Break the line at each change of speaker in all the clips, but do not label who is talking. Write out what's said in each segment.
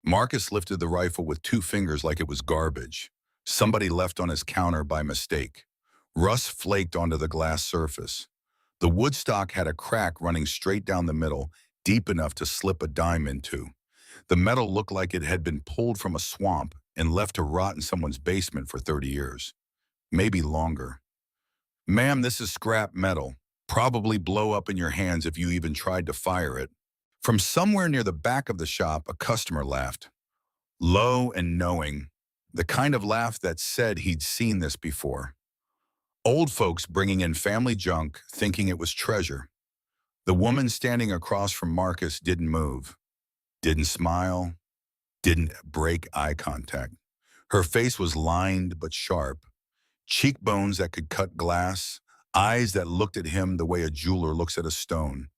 Marcus lifted the rifle with two fingers like it was garbage. Somebody left on his counter by mistake. Rust flaked onto the glass surface. The wood stock had a crack running straight down the middle, deep enough to slip a dime into. The metal looked like it had been pulled from a swamp and left to rot in someone's basement for 30 years. Maybe longer. "Ma'am, this is scrap metal. Probably blow up in your hands if you even tried to fire it." From somewhere near the back of the shop, a customer laughed. Low and knowing, the kind of laugh that said he'd seen this before. Old folks bringing in family junk, thinking it was treasure. The woman standing across from Marcus didn't move, didn't smile, didn't break eye contact. Her face was lined but sharp, cheekbones that could cut glass, eyes that looked at him the way a jeweler looks at a stone,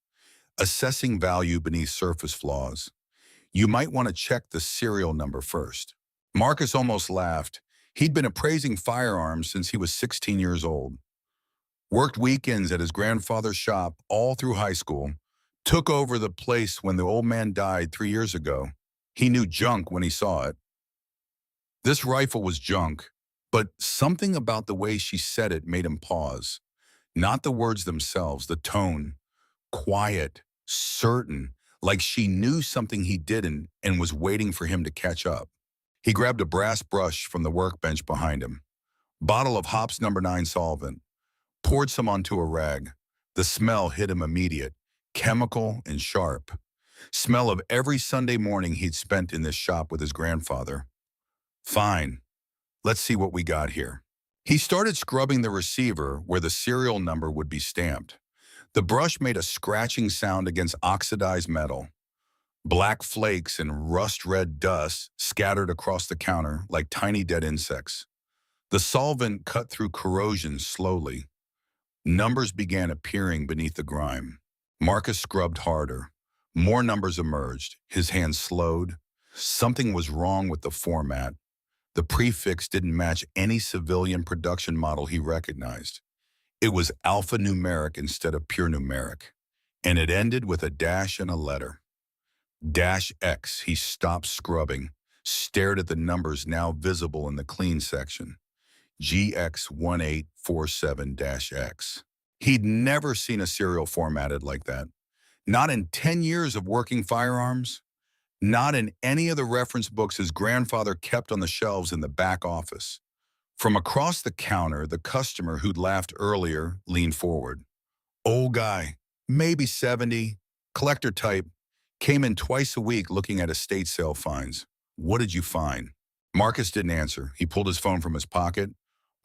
assessing value beneath surface flaws. "You might want to check the serial number first." Marcus almost laughed. He'd been appraising firearms since he was 16 years old. Worked weekends at his grandfather's shop all through high school. Took over the place when the old man died 3 years ago. He knew junk when he saw it. This rifle was junk, but something about the way she said it made him pause. Not the words themselves, the tone. Quiet, certain, like she knew something he didn't and was waiting for him to catch up. He grabbed a brass brush from the workbench behind him. Bottle of Hops #9 solvent. Poured some onto a rag. The smell hit him immediate, chemical and sharp. Smell of every Sunday morning he'd spent in this shop with his grandfather. "Fine, let's see what we got here." He started scrubbing the receiver where the serial number would be stamped. The brush made a scratching sound against oxidized metal. Black flakes and rust-red dust scattered across the counter like tiny dead insects. The solvent cut through corrosion slowly. Numbers began appearing beneath the grime. Marcus scrubbed harder. More numbers emerged. His hands slowed. Something was wrong with the format. The prefix didn't match any civilian production model he recognized. It was alphanumeric instead of pure numeric. And it ended with a dash and a letter. -X. He stopped scrubbing, stared at the numbers now visible in the clean section. GX1847-X. He'd never seen a serial formatted like that. Not in 10 years of working firearms. Not in any of the reference books his grandfather kept on the shelves in the back office. From across the counter, the customer who'd laughed earlier leaned forward. Old guy, maybe 70, collector type, came in twice a week looking at estate sale finds. "What did you find?" Marcus didn't answer. He pulled his phone from his pocket,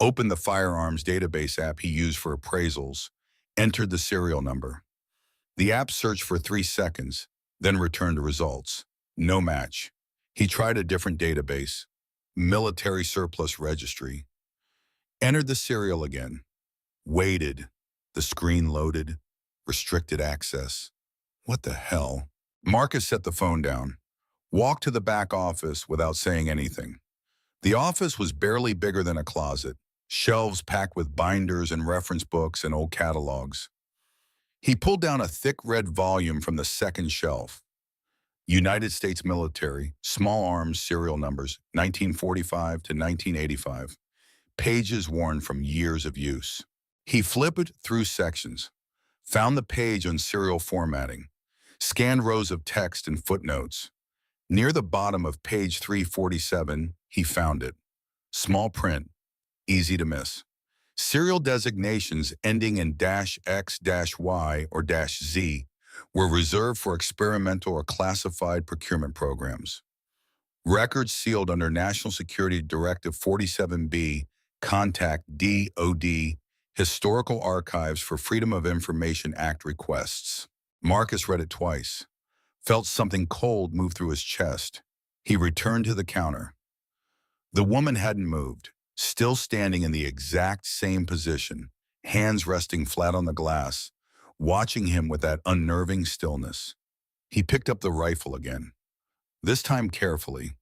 opened the firearms database app he used for appraisals, entered the serial number. The app searched for 3 seconds, then returned the results. No match. He tried a different database, military surplus registry. Entered the serial again. Waited. The screen loaded. Restricted access. What the hell? Marcus set the phone down, walked to the back office without saying anything. The office was barely bigger than a closet, shelves packed with binders and reference books and old catalogs. He pulled down a thick red volume from the second shelf. United States Military, Small Arms Serial Numbers, 1945 to 1985. Pages worn from years of use. He flipped through sections, found the page on serial formatting, scanned rows of text and footnotes. Near the bottom of page 347, he found it. Small print, easy to miss. Serial designations ending in -X-Y or -Z were reserved for experimental or classified procurement programs. Records sealed under National Security Directive 47B, contact DOD, Historical Archives for Freedom of Information Act requests. Marcus read it twice, felt something cold move through his chest. He returned to the counter. The woman hadn't moved, still standing in the exact same position, hands resting flat on the glass, watching him with that unnerving stillness. He picked up the rifle again, this time carefully,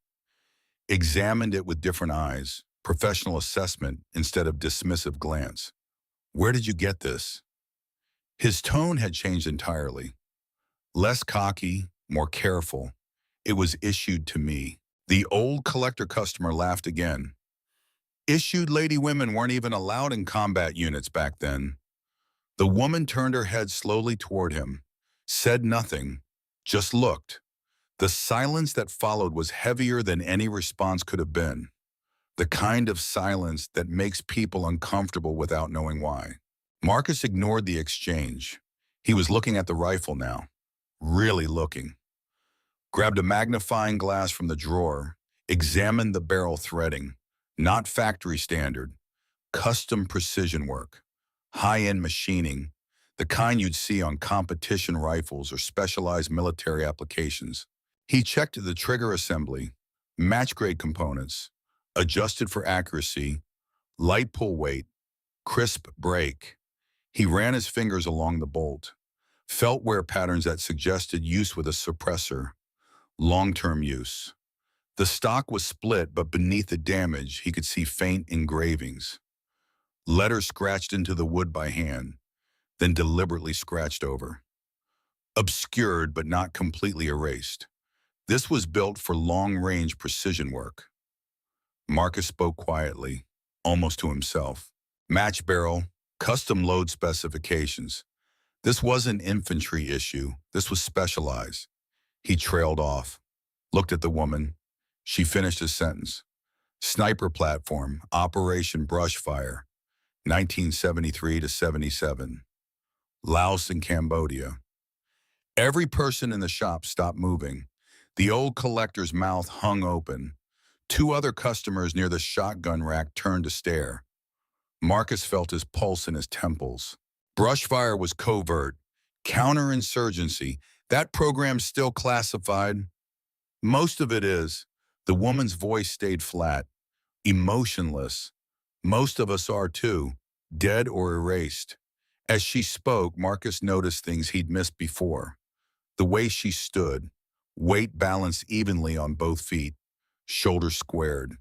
examined it with different eyes, professional assessment instead of dismissive glance. "Where did you get this?" His tone had changed entirely. Less cocky, more careful, It was issued to me. The old collector customer laughed again. Issued lady women weren't even allowed in combat units back then. The woman turned her head slowly toward him, said nothing, just looked. The silence that followed was heavier than any response could have been. The kind of silence that makes people uncomfortable without knowing why. Marcus ignored the exchange. He was looking at the rifle now, really looking. Grabbed a magnifying glass from the drawer, examined the barrel threading, not factory standard, custom precision work, high-end machining, the kind you'd see on competition rifles or specialized military applications. He checked the trigger assembly, match-grade components, adjusted for accuracy, light pull weight, crisp break. He ran his fingers along the bolt, felt wear patterns that suggested use with a suppressor, long-term use. The stock was split, but beneath the damage, he could see faint engravings. Letters scratched into the wood by hand, then deliberately scratched over. Obscured, but not completely erased. This was built for long-range precision work. Marcus spoke quietly, almost to himself. Match barrel, custom load specifications. This wasn't infantry issue. This was specialized. He trailed off, looked at the woman. She finished his sentence. Sniper platform, Operation Brushfire, 1973 to 77. Laos and Cambodia. Every person in the shop stopped moving. The old collector's mouth hung open. Two other customers near the shotgun rack turned to stare. Marcus felt his pulse in his temples. Brushfire was covert, counterinsurgency. That program's still classified. Most of it is. The woman's voice stayed flat, emotionless. Most of us are too, dead or erased. As she spoke, Marcus noticed things he'd missed before. The way she stood, weight balanced evenly on both feet, shoulders squared.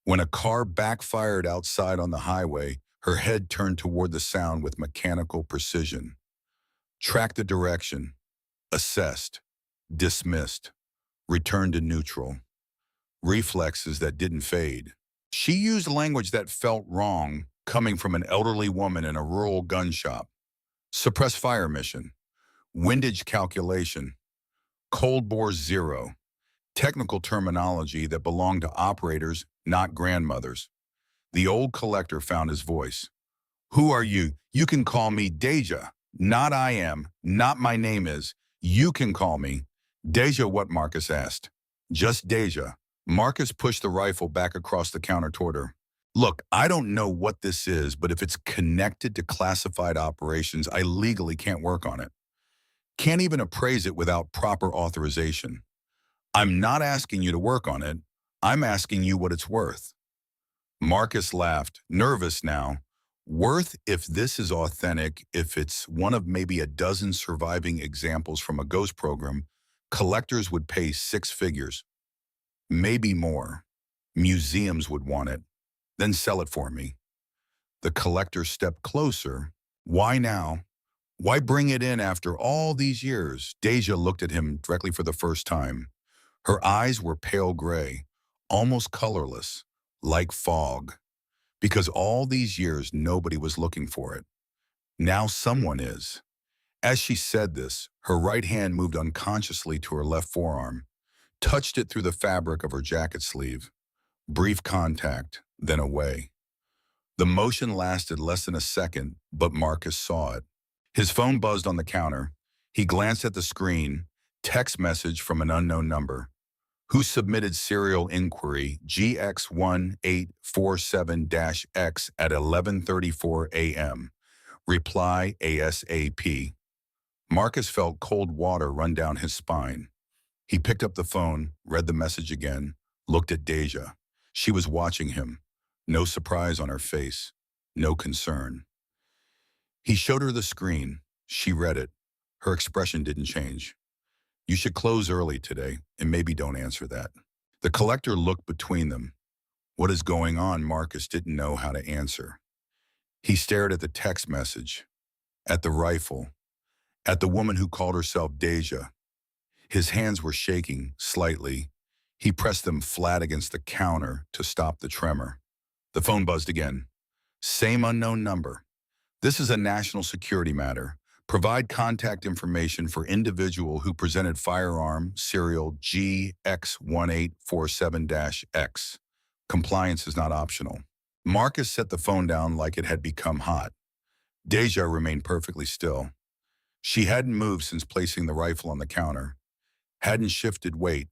When a car backfired outside on the highway, her head turned toward the sound with mechanical precision. Tracked the direction, assessed, dismissed, returned to neutral. Reflexes that didn't fade. She used language that felt wrong, coming from an elderly woman in a rural gun shop. Suppress fire mission, windage calculation, cold bore zero, technical terminology that belonged to operators, not grandmothers. The old collector found his voice. Who are you? You can call me Deja. Not I am, not my name is. You can call me. Deja, what? Marcus asked. Just Deja. Marcus pushed the rifle back across the counter toward her. Look, I don't know what this is, but if it's connected to classified operations, I legally can't work on it. Can't even appraise it without proper authorization. I'm not asking you to work on it. I'm asking you what it's worth. Marcus laughed, nervous now. Worth if this is authentic, if it's one of maybe a dozen surviving examples from a ghost program, collectors would pay 6 figures. Maybe more. Museums would want it. Then sell it for me. The collector stepped closer. Why now? Why bring it in after all these years? Deja looked at him directly for the first time. Her eyes were pale gray, almost colorless, like fog. Because all these years, nobody was looking for it. Now someone is. As she said this, her right hand moved unconsciously to her left forearm, touched it through the fabric of her jacket sleeve. Brief contact, then away. The motion lasted less than a second, but Marcus saw it. His phone buzzed on the counter. He glanced at the screen, text message from an unknown number. Who submitted serial inquiry GX1847-X at 11:34 a.m. Reply ASAP. Marcus felt cold water run down his spine. He picked up the phone, read the message again, looked at Deja. She was watching him. No surprise on her face. No concern. He showed her the screen. She read it. Her expression didn't change. You should close early today, and maybe don't answer that. The collector looked between them. What is going on? Marcus didn't know how to answer. He stared at the text message, at the rifle, at the woman who called herself Deja. His hands were shaking slightly. He pressed them flat against the counter to stop the tremor. The phone buzzed again. Same unknown number. This is a national security matter. Provide contact information for individual who presented firearm serial GX1847-X. Compliance is not optional. Marcus set the phone down like it had become hot. Deja remained perfectly still. She hadn't moved since placing the rifle on the counter, hadn't shifted weight,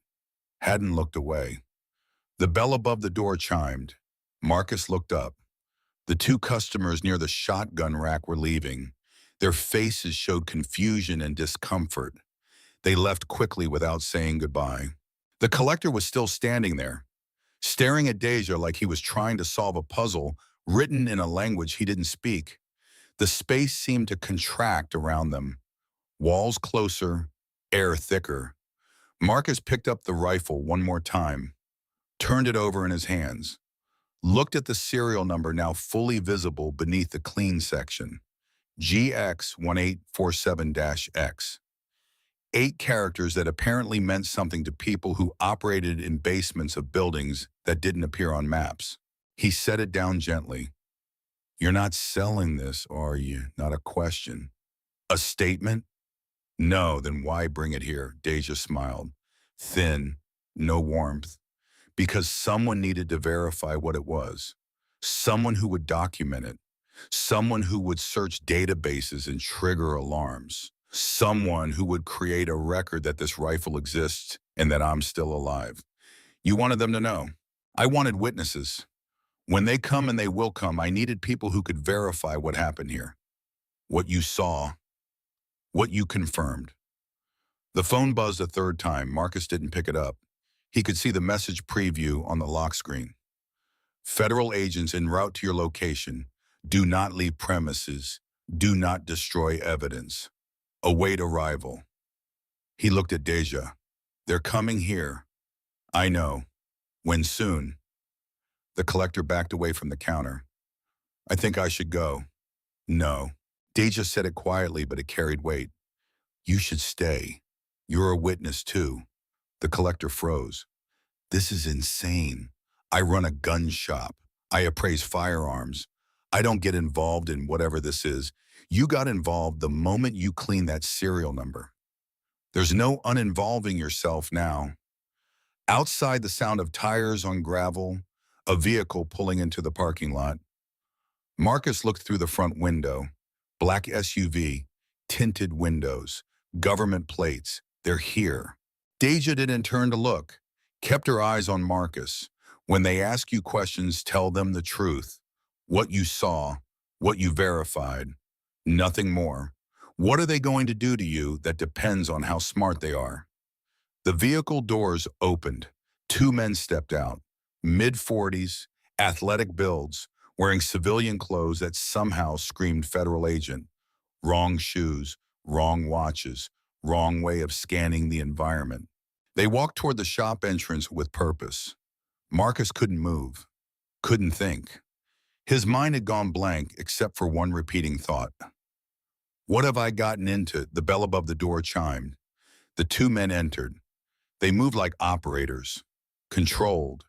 hadn't looked away. The bell above the door chimed. Marcus looked up. The two customers near the shotgun rack were leaving. Their faces showed confusion and discomfort. They left quickly without saying goodbye. The collector was still standing there, staring at Deja like he was trying to solve a puzzle written in a language he didn't speak. The space seemed to contract around them. Walls closer, air thicker. Marcus picked up the rifle one more time, turned it over in his hands, looked at the serial number now fully visible beneath the clean section. GX1847-X. 8 characters that apparently meant something to people who operated in basements of buildings that didn't appear on maps. He set it down gently. You're not selling this, are you? Not a question. A statement? No, then why bring it here? Deja smiled. Thin, no warmth. Because someone needed to verify what it was. Someone who would document it. Someone who would search databases and trigger alarms. Someone who would create a record that this rifle exists and that I'm still alive. You wanted them to know. I wanted witnesses. When they come, and they will come, I needed people who could verify what happened here. What you saw. What you confirmed. The phone buzzed a third time. Marcus didn't pick it up. He could see the message preview on the lock screen. Federal agents en route to your location. Do not leave premises. Do not destroy evidence. Await arrival. He looked at Deja. They're coming here. I know. When soon? The collector backed away from the counter. I think I should go. No. Deja said it quietly, but it carried weight. You should stay. You're a witness too. The collector froze. This is insane. I run a gun shop. I appraise firearms. I don't get involved in whatever this is. You got involved the moment you cleaned that serial number. There's no uninvolving yourself now. Outside, the sound of tires on gravel, a vehicle pulling into the parking lot. Marcus looked through the front window. Black SUV, tinted windows, government plates. They're here. Deja didn't turn to look, kept her eyes on Marcus. When they ask you questions, tell them the truth. What you saw, what you verified. Nothing more. What are they going to do to you that depends on how smart they are? The vehicle doors opened. 2 men stepped out. Mid-40s, athletic builds, wearing civilian clothes that somehow screamed federal agent. Wrong shoes, wrong watches, wrong way of scanning the environment. They walked toward the shop entrance with purpose. Marcus couldn't move, couldn't think. His mind had gone blank except for one repeating thought. What have I gotten into? The bell above the door chimed. The 2 men entered. They moved like operators, controlled,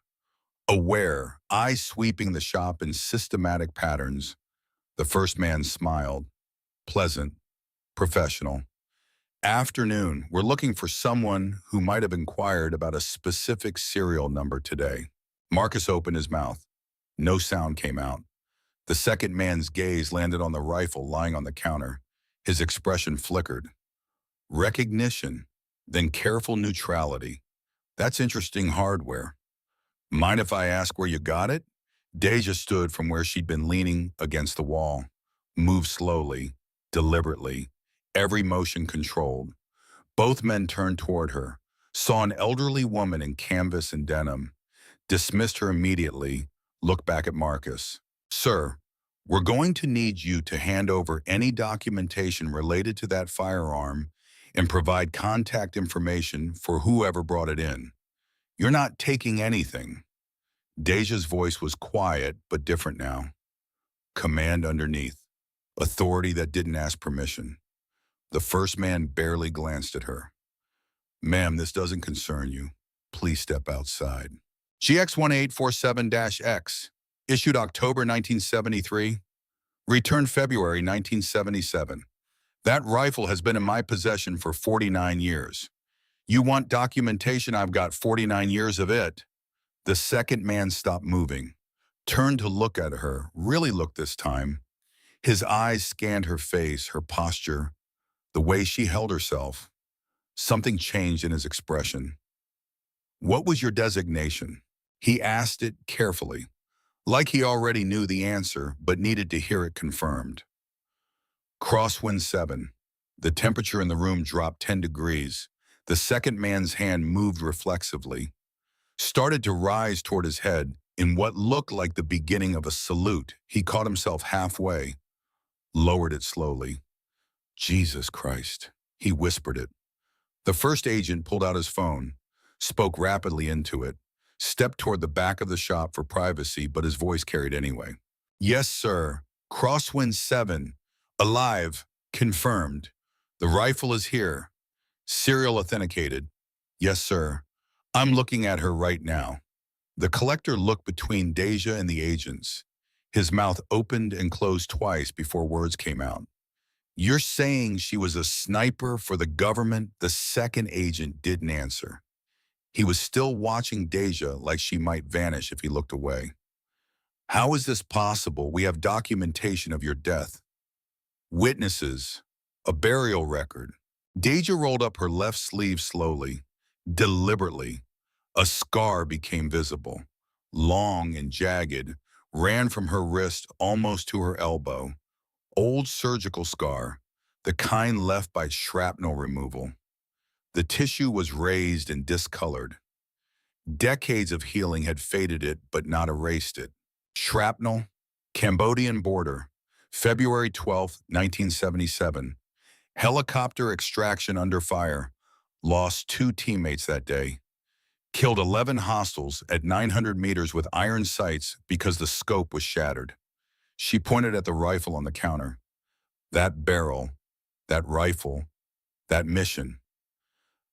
aware, eyes sweeping the shop in systematic patterns. The first man smiled. Pleasant, professional. Afternoon, we're looking for someone who might have inquired about a specific serial number today. Marcus opened his mouth. No sound came out. The second man's gaze landed on the rifle lying on the counter. His expression flickered. Recognition, then careful neutrality. That's interesting hardware. Mind if I ask where you got it? Deja stood from where she'd been leaning against the wall, moved slowly, deliberately, every motion controlled. Both men turned toward her, saw an elderly woman in canvas and denim, dismissed her immediately, looked back at Marcus. Sir, we're going to need you to hand over any documentation related to that firearm and provide contact information for whoever brought it in. You're not taking anything. Deja's voice was quiet but different now. Command underneath. Authority that didn't ask permission. The first man barely glanced at her. Ma'am, this doesn't concern you. Please step outside. GX1847-X, issued October 1973, returned February 1977. That rifle has been in my possession for 49 years. You want documentation? I've got 49 years of it. The second man stopped moving, turned to look at her, really looked this time. His eyes scanned her face, her posture, the way she held herself. Something changed in his expression. What was your designation? He asked it carefully, like he already knew the answer but needed to hear it confirmed. Crosswind 7. The temperature in the room dropped 10 degrees. The second man's hand moved reflexively, started to rise toward his head in what looked like the beginning of a salute. He caught himself halfway, lowered it slowly. Jesus Christ, he whispered it. The first agent pulled out his phone, spoke rapidly into it, stepped toward the back of the shop for privacy, but his voice carried anyway. Yes, sir. Crosswind 7. Alive. Confirmed. The rifle is here. Serial authenticated. Yes, sir. I'm looking at her right now. The collector looked between Deja and the agents. His mouth opened and closed twice before words came out. You're saying she was a sniper for the government? The second agent didn't answer. He was still watching Deja like she might vanish if he looked away. How is this possible? We have documentation of your death. Witnesses. A burial record. Deja rolled up her left sleeve slowly, deliberately. A scar became visible, long and jagged, ran from her wrist almost to her elbow. Old surgical scar, the kind left by shrapnel removal. The tissue was raised and discolored. Decades of healing had faded it but not erased it. Shrapnel, Cambodian border, February 12, 1977. Helicopter extraction under fire. Lost 2 teammates that day. Killed 11 hostiles at 900 meters with iron sights because the scope was shattered. She pointed at the rifle on the counter. That barrel, that rifle, that mission.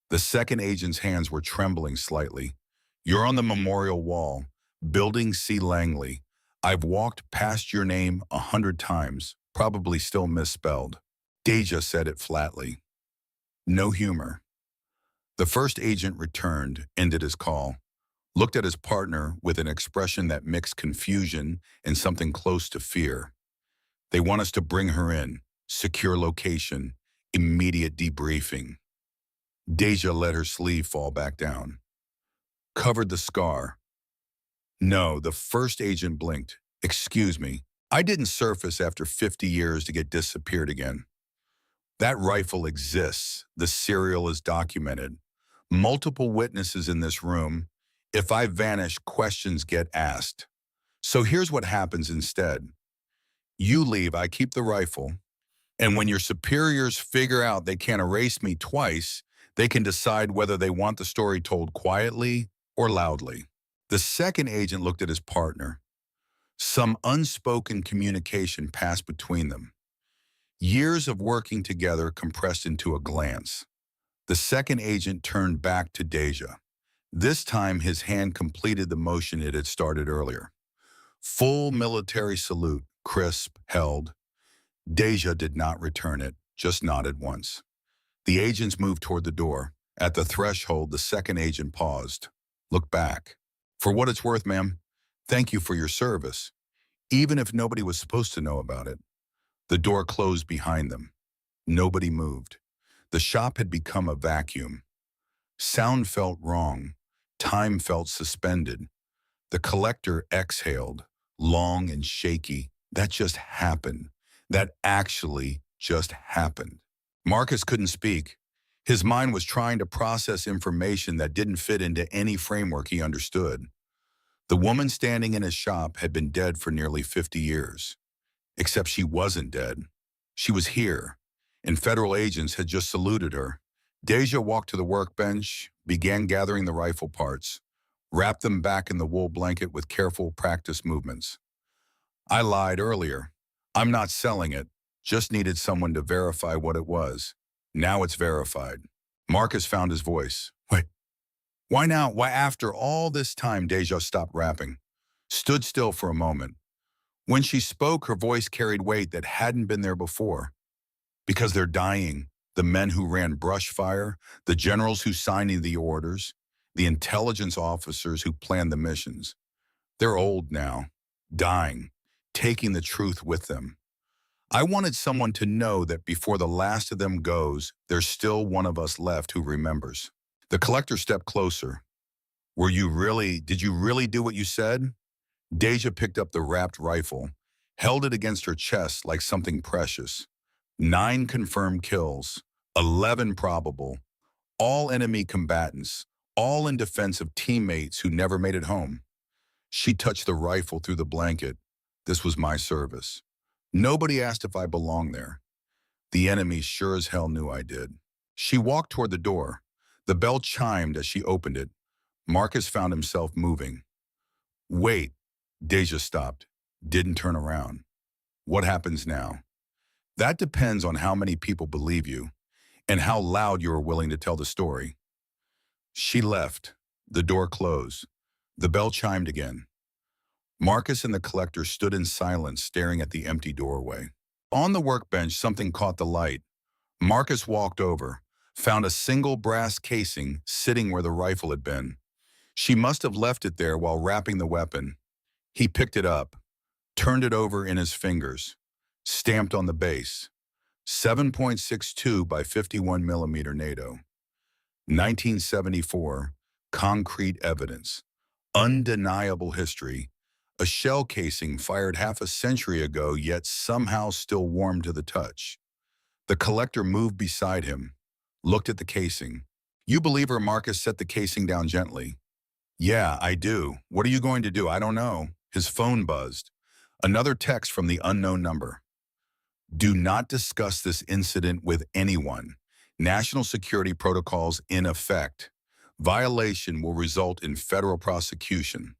The second agent's hands were trembling slightly. You're on the memorial wall, Building C. Langley. I've walked past your name 100 times, probably still misspelled. Deja said it flatly. No humor. The first agent returned, ended his call, looked at his partner with an expression that mixed confusion and something close to fear. They want us to bring her in, secure location, immediate debriefing. Deja let her sleeve fall back down. Covered the scar. No, the first agent blinked. Excuse me, I didn't surface after 50 years to get disappeared again. That rifle exists. The serial is documented. Multiple witnesses in this room. If I vanish, questions get asked. So here's what happens instead. You leave, I keep the rifle, and when your superiors figure out they can't erase me twice, they can decide whether they want the story told quietly or loudly. The second agent looked at his partner. Some unspoken communication passed between them. Years of working together compressed into a glance. The second agent turned back to Deja. This time his hand completed the motion it had started earlier. Full military salute, crisp, held. Deja did not return it, just nodded once. The agents moved toward the door. At the threshold, the second agent paused. Looked back. For what it's worth, ma'am, thank you for your service, even if nobody was supposed to know about it. The door closed behind them. Nobody moved. The shop had become a vacuum. Sound felt wrong. Time felt suspended. The collector exhaled, long and shaky. That just happened. That actually just happened. Marcus couldn't speak. His mind was trying to process information that didn't fit into any framework he understood. The woman standing in his shop had been dead for nearly 50 years. Except she wasn't dead. She was here, and federal agents had just saluted her. Deja walked to the workbench, began gathering the rifle parts, wrapped them back in the wool blanket with careful practice movements. I lied earlier. I'm not selling it, just needed someone to verify what it was. Now it's verified. Marcus found his voice. Wait, why now? Why after all this time? Deja stopped rapping, stood still for a moment. When she spoke, her voice carried weight that hadn't been there before. Because they're dying. The men who ran brush fire, the generals who signed the orders, the intelligence officers who planned the missions. They're old now, dying, taking the truth with them. I wanted someone to know that before the last of them goes, there's still one of us left who remembers. The collector stepped closer. Did you really do what you said? Deja picked up the wrapped rifle, held it against her chest like something precious. 9 confirmed kills, 11 probable, all enemy combatants, all in defense of teammates who never made it home. She touched the rifle through the blanket. This was my service. Nobody asked if I belonged there. The enemy sure as hell knew I did. She walked toward the door. The bell chimed as she opened it. Marcus found himself moving. Wait, Deja stopped, didn't turn around. What happens now? That depends on how many people believe you and how loud you are willing to tell the story. She left. The door closed. The bell chimed again. Marcus and the collector stood in silence, staring at the empty doorway. On the workbench, something caught the light. Marcus walked over, found a single brass casing sitting where the rifle had been. She must have left it there while wrapping the weapon. He picked it up, turned it over in his fingers, stamped on the base. 7.62 by 51 millimeter NATO. 1974, concrete evidence, undeniable history, a shell casing fired half a century ago yet somehow still warm to the touch. The collector moved beside him, looked at the casing. You believe her? Marcus set the casing down gently. Yeah, I do. What are you going to do? I don't know. His phone buzzed. Another text from the unknown number. Do not discuss this incident with anyone. National security protocols in effect. Violation will result in federal prosecution.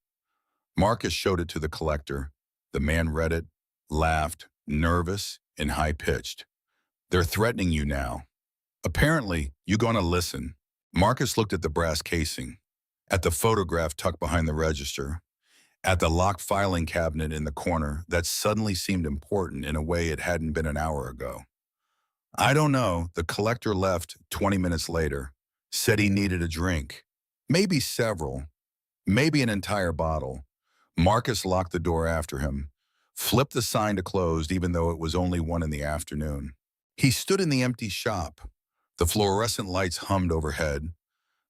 Marcus showed it to the collector. The man read it, laughed, nervous and high-pitched. They're threatening you now. Apparently, you're going to listen. Marcus looked at the brass casing, at the photograph tucked behind the register, at the locked filing cabinet in the corner that suddenly seemed important in a way it hadn't been an hour ago. I don't know. The collector left 20 minutes later, said he needed a drink, maybe several, maybe an entire bottle. Marcus locked the door after him, flipped the sign to closed even though it was only 1 in the afternoon. He stood in the empty shop. The fluorescent lights hummed overhead.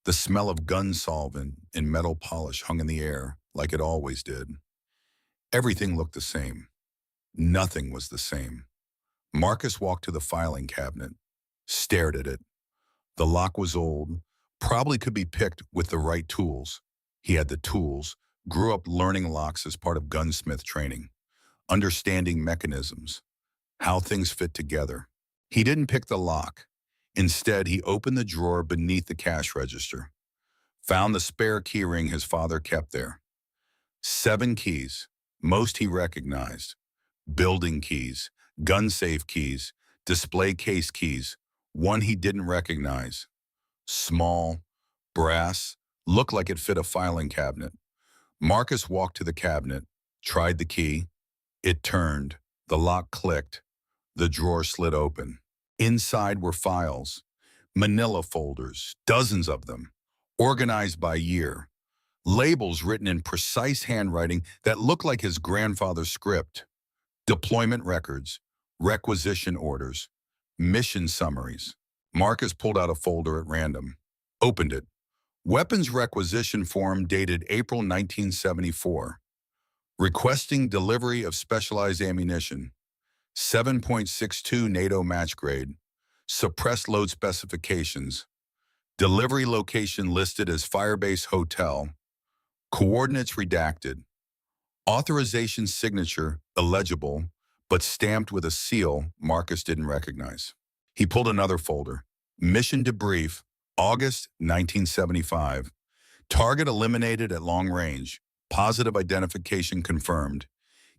The smell of gun solvent and metal polish hung in the air like it always did. Everything looked the same. Nothing was the same. Marcus walked to the filing cabinet, stared at it. The lock was old, probably could be picked with the right tools. He had the tools, grew up learning locks as part of gunsmith training, understanding mechanisms, how things fit together. He didn't pick the lock. Instead, he opened the drawer beneath the cash register, found the spare key ring his father kept there. 7 keys, most he recognized. Building keys, gun safe keys, display case keys, one he didn't recognize. Small, brass, looked like it fit a filing cabinet. Marcus walked to the cabinet, tried the key. It turned, the lock clicked, the drawer slid open. Inside were files, manila folders, dozens of them, organized by year. Labels written in precise handwriting that looked like his grandfather's script. Deployment records, requisition orders, mission summaries. Marcus pulled out a folder at random, opened it. Weapons requisition form dated April 1974. Requesting delivery of specialized ammunition. 7.62 NATO match grade. Suppressed load specifications. Delivery location listed as Firebase Hotel. Coordinates redacted. Authorization signature illegible, but stamped with a seal Marcus didn't recognize. He pulled another folder. Mission debrief, August 1975. Target eliminated at long range. Positive identification confirmed.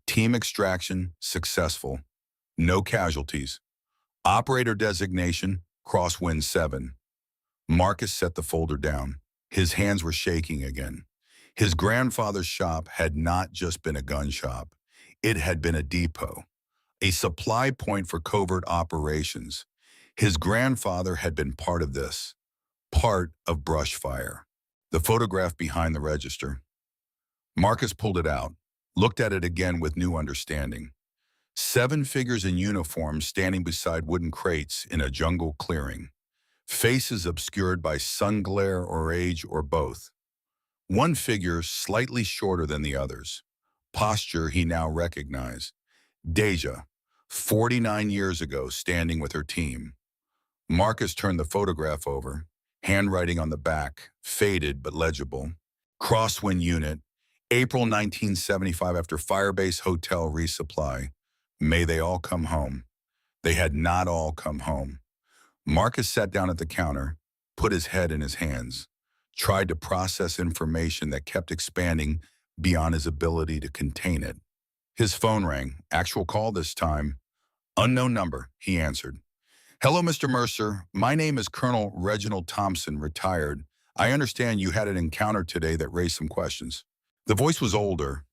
Team extraction successful. No casualties. Operator designation, Crosswind 7. Marcus set the folder down. His hands were shaking again. His grandfather's shop had not just been a gun shop. It had been a depot, a supply point for covert operations. His grandfather had been part of this, part of Brushfire. The photograph behind the register. Marcus pulled it out, looked at it again with new understanding. 7 figures in uniform standing beside wooden crates in a jungle clearing. Faces obscured by sun glare or age or both. One figure slightly shorter than the others. Posture he now recognized. Deja, 49 years ago, standing with her team. Marcus turned the photograph over, handwriting on the back, faded but legible. Crosswind Unit, April 1975 after Firebase Hotel resupply. May they all come home. They had not all come home. Marcus sat down at the counter, put his head in his hands, tried to process information that kept expanding beyond his ability to contain it. His phone rang, actual call this time. Unknown number, he answered. Hello, Mr. Mercer. My name is Colonel Reginald Thompson, retired. I understand you had an encounter today that raised some questions. The voice was older,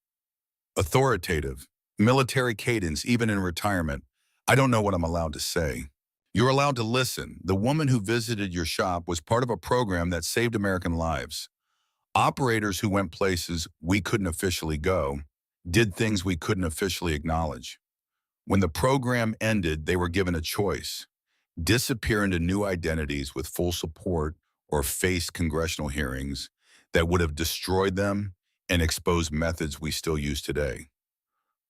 authoritative, military cadence, even in retirement. I don't know what I'm allowed to say. You're allowed to listen. The woman who visited your shop was part of a program that saved American lives. Operators who went places we couldn't officially go, did things we couldn't officially acknowledge. When the program ended, they were given a choice: disappear into new identities with full support or face congressional hearings that would have destroyed them and exposed methods we still use today.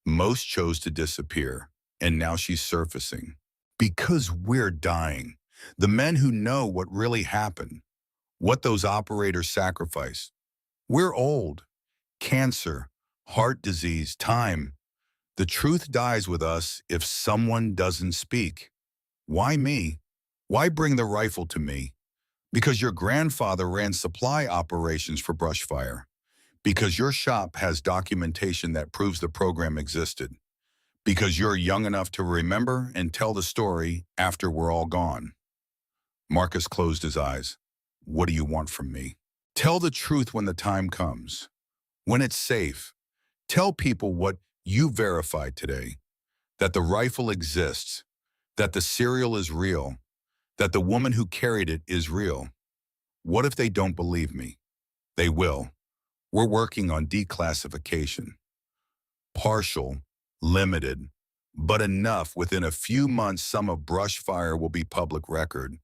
Most chose to disappear, and now she's surfacing. Because we're dying. The men who know what really happened, what those operators sacrificed. We're old. Cancer, heart disease, time. The truth dies with us if someone doesn't speak. Why me? Why bring the rifle to me? Because your grandfather ran supply operations for Brushfire. Because your shop has documentation that proves the program existed. Because you're young enough to remember and tell the story after we're all gone. Marcus closed his eyes. What do you want from me? Tell the truth when the time comes. When it's safe. Tell people what you verified today. That the rifle exists. That the cereal is real. That the woman who carried it is real. What if they don't believe me? They will. We're working on declassification. Partial, limited, but enough. Within a few months, some of Brushfire will be public record.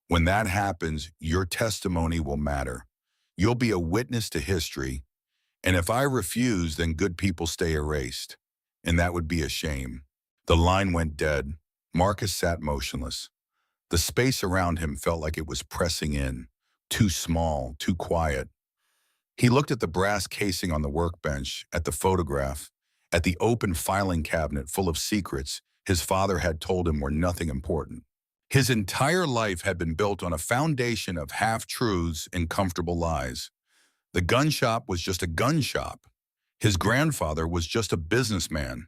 When that happens, your testimony will matter. You'll be a witness to history. And if I refuse, then good people stay erased. And that would be a shame. The line went dead. Marcus sat motionless. The space around him felt like it was pressing in. Too small, too quiet. He looked at the brass casing on the workbench, at the photograph, at the open filing cabinet full of secrets his father had told him were nothing important. His entire life had been built on a foundation of half-truths and comfortable lies. The gun shop was just a gun shop. His grandfather was just a businessman.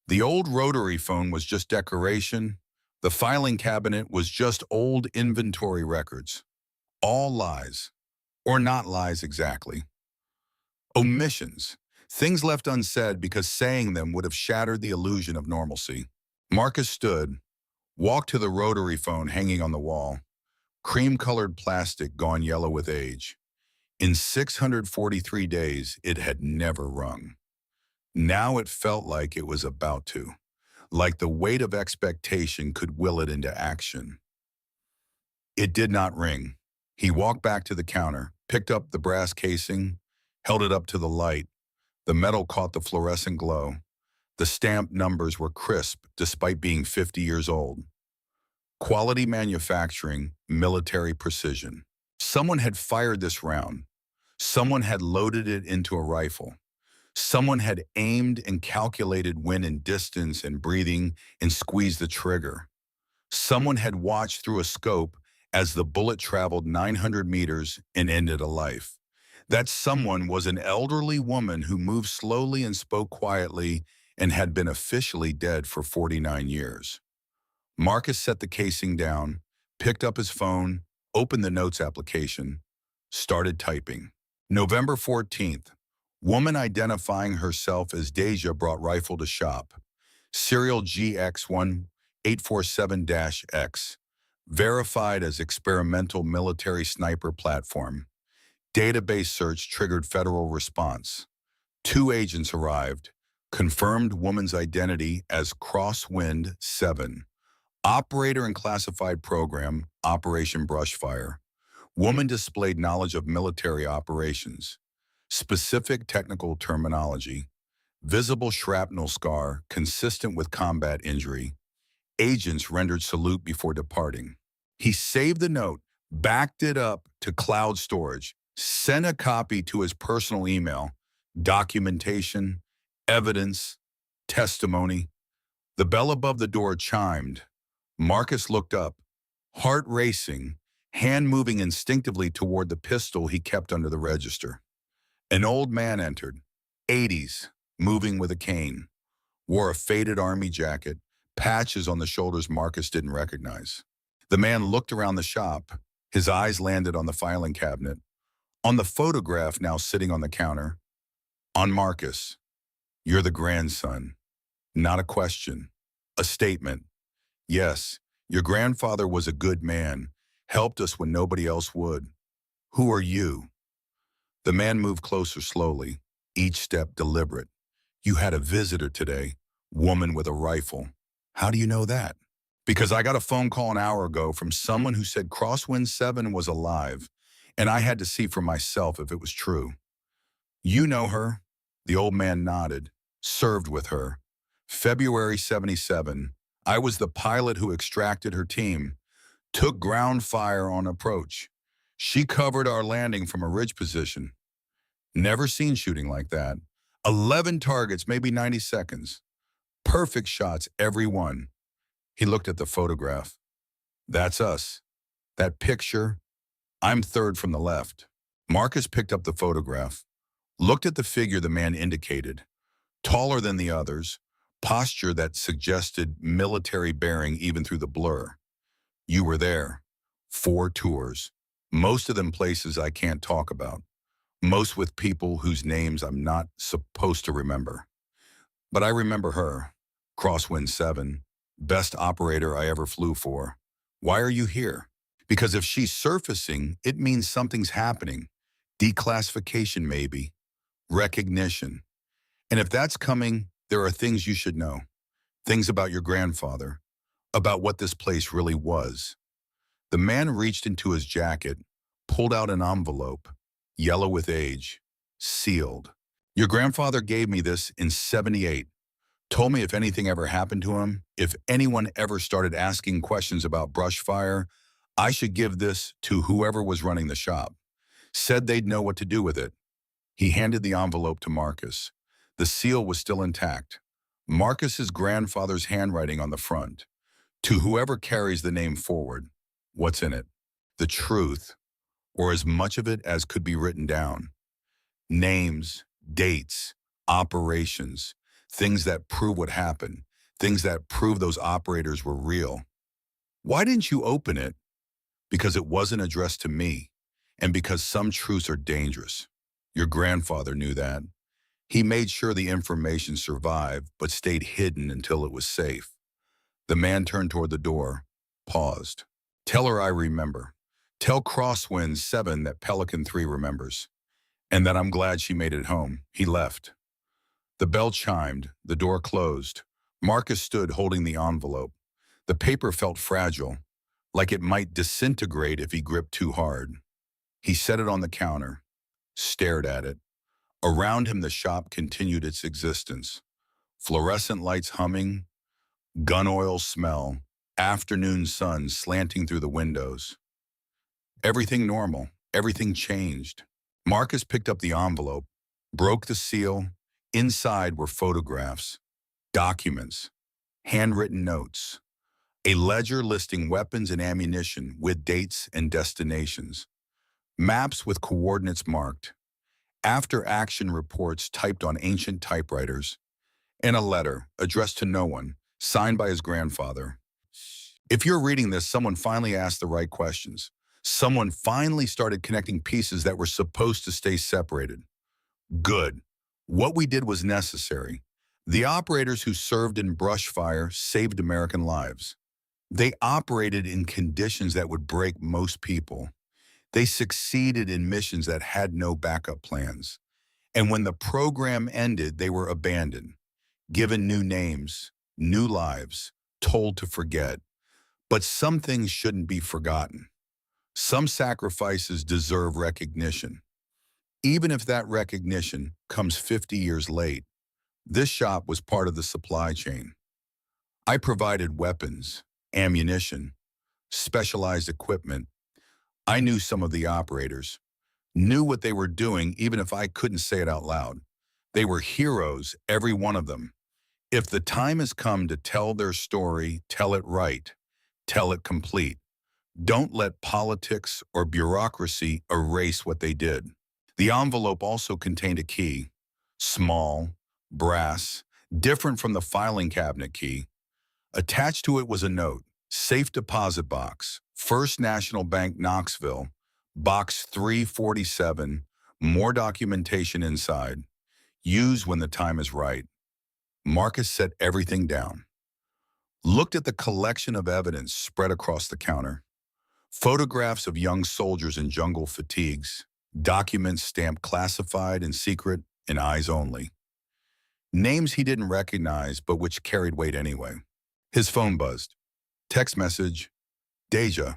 The old rotary phone was just decoration. The filing cabinet was just old inventory records. All lies. Or not lies exactly. Omissions. Things left unsaid because saying them would have shattered the illusion of normalcy. Marcus stood, walked to the rotary phone hanging on the wall. Cream-colored plastic gone yellow with age. In 643 days, it had never rung. Now it felt like it was about to. Like the weight of expectation could will it into action. It did not ring. He walked back to the counter, picked up the brass casing, held it up to the light. The metal caught the fluorescent glow. The stamped numbers were crisp despite being 50 years old. Quality manufacturing, military precision. Someone had fired this round. Someone had loaded it into a rifle. Someone had aimed and calculated when and distance and breathing and squeezed the trigger. Someone had watched through a scope as the bullet traveled 900 meters and ended a life. That someone was an elderly woman who moved slowly and spoke quietly and had been officially dead for 49 years. Marcus set the casing down, picked up his phone, opened the notes application, started typing. November 14th, woman identifying herself as Deja brought rifle to shop. Serial GX1847-X, verified as experimental military sniper platform. Database search triggered federal response. 2 agents arrived, confirmed woman's identity as Crosswind 7. Operator and classified program, Operation Brushfire. Woman displayed knowledge of military operations. Specific technical terminology. Visible shrapnel scar consistent with combat injury. Agents rendered salute before departing. He saved the note, backed it up to cloud storage, sent a copy to his personal email, documentation, evidence, testimony. The bell above the door chimed. Marcus looked up, heart racing, hand moving instinctively toward the pistol he kept under the register. An old man entered, 80s, moving with a cane, wore a faded army jacket, patches on the shoulders Marcus didn't recognize. The man looked around the shop. His eyes landed on the filing cabinet, on the photograph now sitting on the counter. On Marcus. You're the grandson. Not a question. A statement. Yes, your grandfather was a good man, helped us when nobody else would. Who are you? The man moved closer slowly, each step deliberate. You had a visitor today, woman with a rifle. How do you know that? Because I got a phone call an hour ago from someone who said Crosswind 7 was alive, and I had to see for myself if it was true. You know her? The old man nodded. Served with her. February 77. I was the pilot who extracted her team. Took ground fire on approach. She covered our landing from a ridge position. Never seen shooting like that. 11 targets, maybe 90 seconds. Perfect shots, every one. He looked at the photograph. That's us. That picture, I'm third from the left. Marcus picked up the photograph, looked at the figure the man indicated. Taller than the others, posture that suggested military bearing even through the blur. You were there. 4 tours. Most of them places I can't talk about. Most with people whose names I'm not supposed to remember. But I remember her. Crosswind 7. Best operator I ever flew for. Why are you here? Because if she's surfacing, it means something's happening. Declassification maybe. Recognition. And if that's coming, there are things you should know. Things about your grandfather. About what this place really was. The man reached into his jacket, pulled out an envelope, yellow with age, sealed. Your grandfather gave me this in '78. Told me if anything ever happened to him, if anyone ever started asking questions about brush fire, I should give this to whoever was running the shop. Said they'd know what to do with it. He handed the envelope to Marcus. The seal was still intact. Marcus's grandfather's handwriting on the front. To whoever carries the name forward, what's in it? The truth, or as much of it as could be written down. Names, dates, operations, things that prove what happened, things that prove those operators were real. Why didn't you open it? Because it wasn't addressed to me, and because some truths are dangerous. Your grandfather knew that. He made sure the information survived, but stayed hidden until it was safe. The man turned toward the door, paused. Tell her I remember. Tell Crosswind 7 that Pelican 3 remembers, and that I'm glad she made it home. He left. The bell chimed, the door closed. Marcus stood holding the envelope. The paper felt fragile, like it might disintegrate if he gripped too hard. He set it on the counter, stared at it. Around him the shop continued its existence. Fluorescent lights humming, gun oil smell, afternoon sun slanting through the windows. Everything normal, everything changed. Marcus picked up the envelope, broke the seal. Inside were photographs, documents, handwritten notes, a ledger listing weapons and ammunition with dates and destinations, maps with coordinates marked, after-action reports typed on ancient typewriters, and a letter addressed to no one, signed by his grandfather. If you're reading this, someone finally asked the right questions. Someone finally started connecting pieces that were supposed to stay separated. Good. What we did was necessary. The operators who served in brush fire saved American lives. They operated in conditions that would break most people. They succeeded in missions that had no backup plans. And when the program ended, they were abandoned, given new names, new lives, told to forget. But some things shouldn't be forgotten. Some sacrifices deserve recognition, even if that recognition comes 50 years late. This shop was part of the supply chain. I provided weapons, ammunition, specialized equipment. I knew some of the operators, knew what they were doing even if I couldn't say it out loud. They were heroes, every one of them. If the time has come to tell their story, tell it right, tell it complete. Don't let politics or bureaucracy erase what they did. The envelope also contained a key, small, brass, different from the filing cabinet key. Attached to it was a note, safe deposit box, First National Bank, Knoxville, box 347, more documentation inside. Use when the time is right. Marcus set everything down, looked at the collection of evidence spread across the counter. Photographs of young soldiers in jungle fatigues, documents stamped classified and secret and eyes only. Names he didn't recognize but which carried weight anyway. His phone buzzed. Text message, Deja,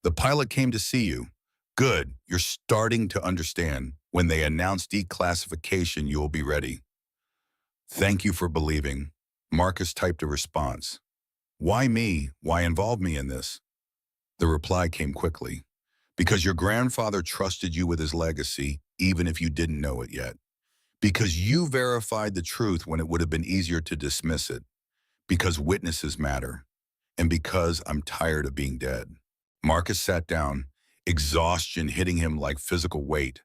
the pilot came to see you. Good, you're starting to understand. When they announce declassification, you'll be ready. Thank you for believing. Marcus typed a response. Why me? Why involve me in this? The reply came quickly. Because your grandfather trusted you with his legacy, even if you didn't know it yet. Because you verified the truth when it would have been easier to dismiss it. Because witnesses matter. And because I'm tired of being dead. Marcus sat down, exhaustion hitting him like physical weight.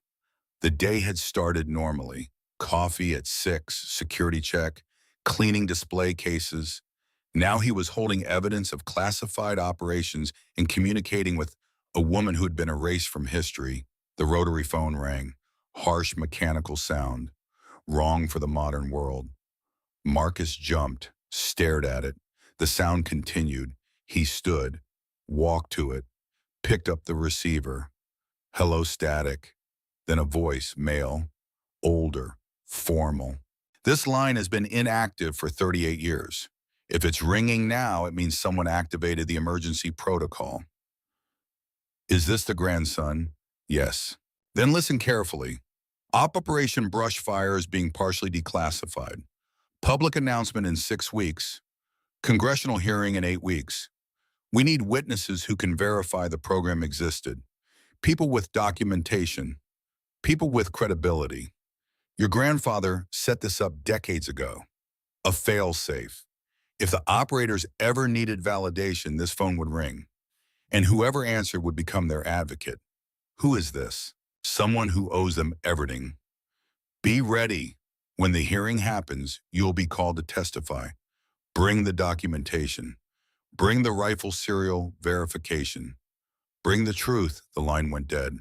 The day had started normally. Coffee at 6, security check, cleaning display cases. Now he was holding evidence of classified operations and communicating with a woman who had been erased from history. The rotary phone rang. Harsh mechanical sound. Wrong for the modern world. Marcus jumped, stared at it. The sound continued. He stood, walked to it, picked up the receiver. Hello, static. Then a voice, male, older, formal. This line has been inactive for 38 years. If it's ringing now, it means someone activated the emergency protocol. Is this the grandson? Yes. Then listen carefully. Operation Brush Fire is being partially declassified. Public announcement in 6 weeks. Congressional hearing in 8 weeks. We need witnesses who can verify the program existed. People with documentation. People with credibility. Your grandfather set this up decades ago. A fail-safe. If the operators ever needed validation, this phone would ring. And whoever answered would become their advocate. Who is this? Someone who owes them everything. Be ready. When the hearing happens, you'll be called to testify. Bring the documentation. Bring the rifle serial verification. Bring the truth. The line went dead.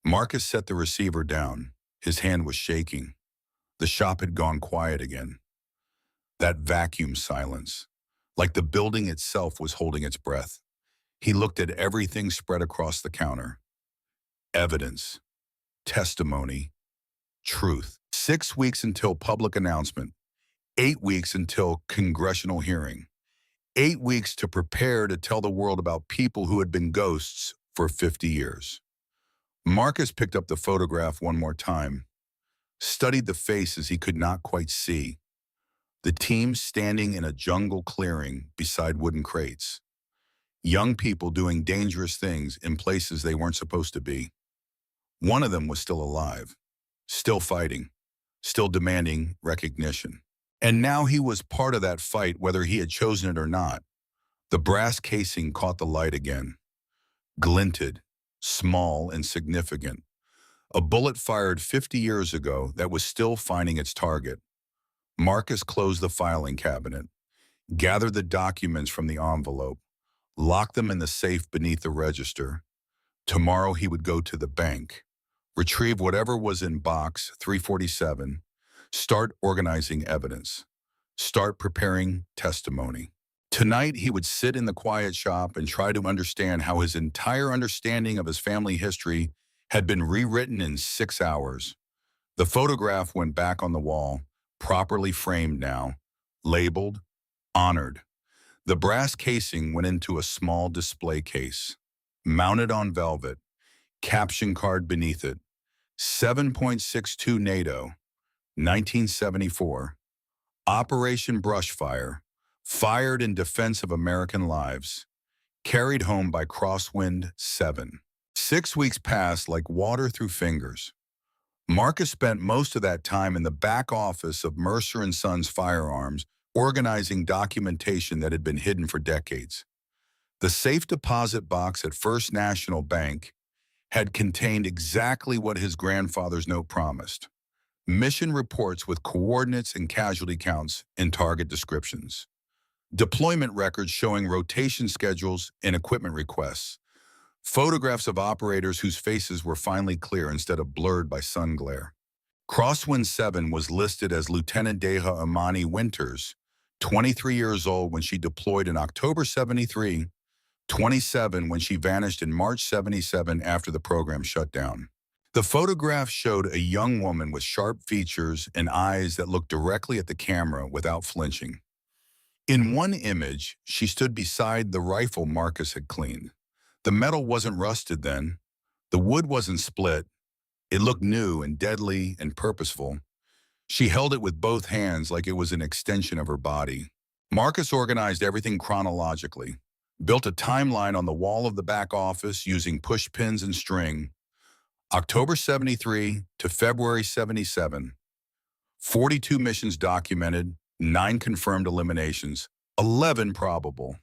Marcus set the receiver down. His hand was shaking. The shop had gone quiet again. That vacuum silence, like the building itself was holding its breath. He looked at everything spread across the counter. Evidence, testimony, truth. 6 weeks until public announcement. 8 weeks until congressional hearing. 8 weeks to prepare to tell the world about people who had been ghosts for 50 years. Marcus picked up the photograph one more time, studied the faces he could not quite see. The team standing in a jungle clearing beside wooden crates. Young people doing dangerous things in places they weren't supposed to be. One of them was still alive, still fighting, still demanding recognition. And now he was part of that fight whether he had chosen it or not. The brass casing caught the light again. Glinted, small and significant. A bullet fired 50 years ago that was still finding its target. Marcus closed the filing cabinet, gathered the documents from the envelope, locked them in the safe beneath the register. Tomorrow he would go to the bank, retrieve whatever was in box 347, start organizing evidence, start preparing testimony. Tonight, he would sit in the quiet shop and try to understand how his entire understanding of his family history had been rewritten in 6 hours. The photograph went back on the wall, properly framed now, labeled, honored. The brass casing went into a small display case, mounted on velvet, caption card beneath it, 7.62 NATO, 1974, Operation Brushfire, fired in defense of American lives, carried home by Crosswind 7. 6 weeks passed like water through fingers. Marcus spent most of that time in the back office of Mercer and Sons Firearms, organizing documentation that had been hidden for decades. The safe deposit box at First National Bank had contained exactly what his grandfather's note promised: mission reports with coordinates and casualty counts in target descriptions, deployment records showing rotation schedules and equipment requests, photographs of operators whose faces were finally clear instead of blurred by sun glare. Crosswind 7 was listed as Lieutenant Deja Imani Winters, 23 years old when she deployed in October 73, 27 when she vanished in March 77 after the program shut down. The photograph showed a young woman with sharp features and eyes that looked directly at the camera without flinching. In one image, she stood beside the rifle Marcus had cleaned. The metal wasn't rusted then. The wood wasn't split. It looked new and deadly and purposeful. She held it with both hands like it was an extension of her body. Marcus organized everything chronologically, built a timeline on the wall of the back office using push pins and string. October 73 to February 77, 42 missions documented, 9 confirmed eliminations, 11 probable.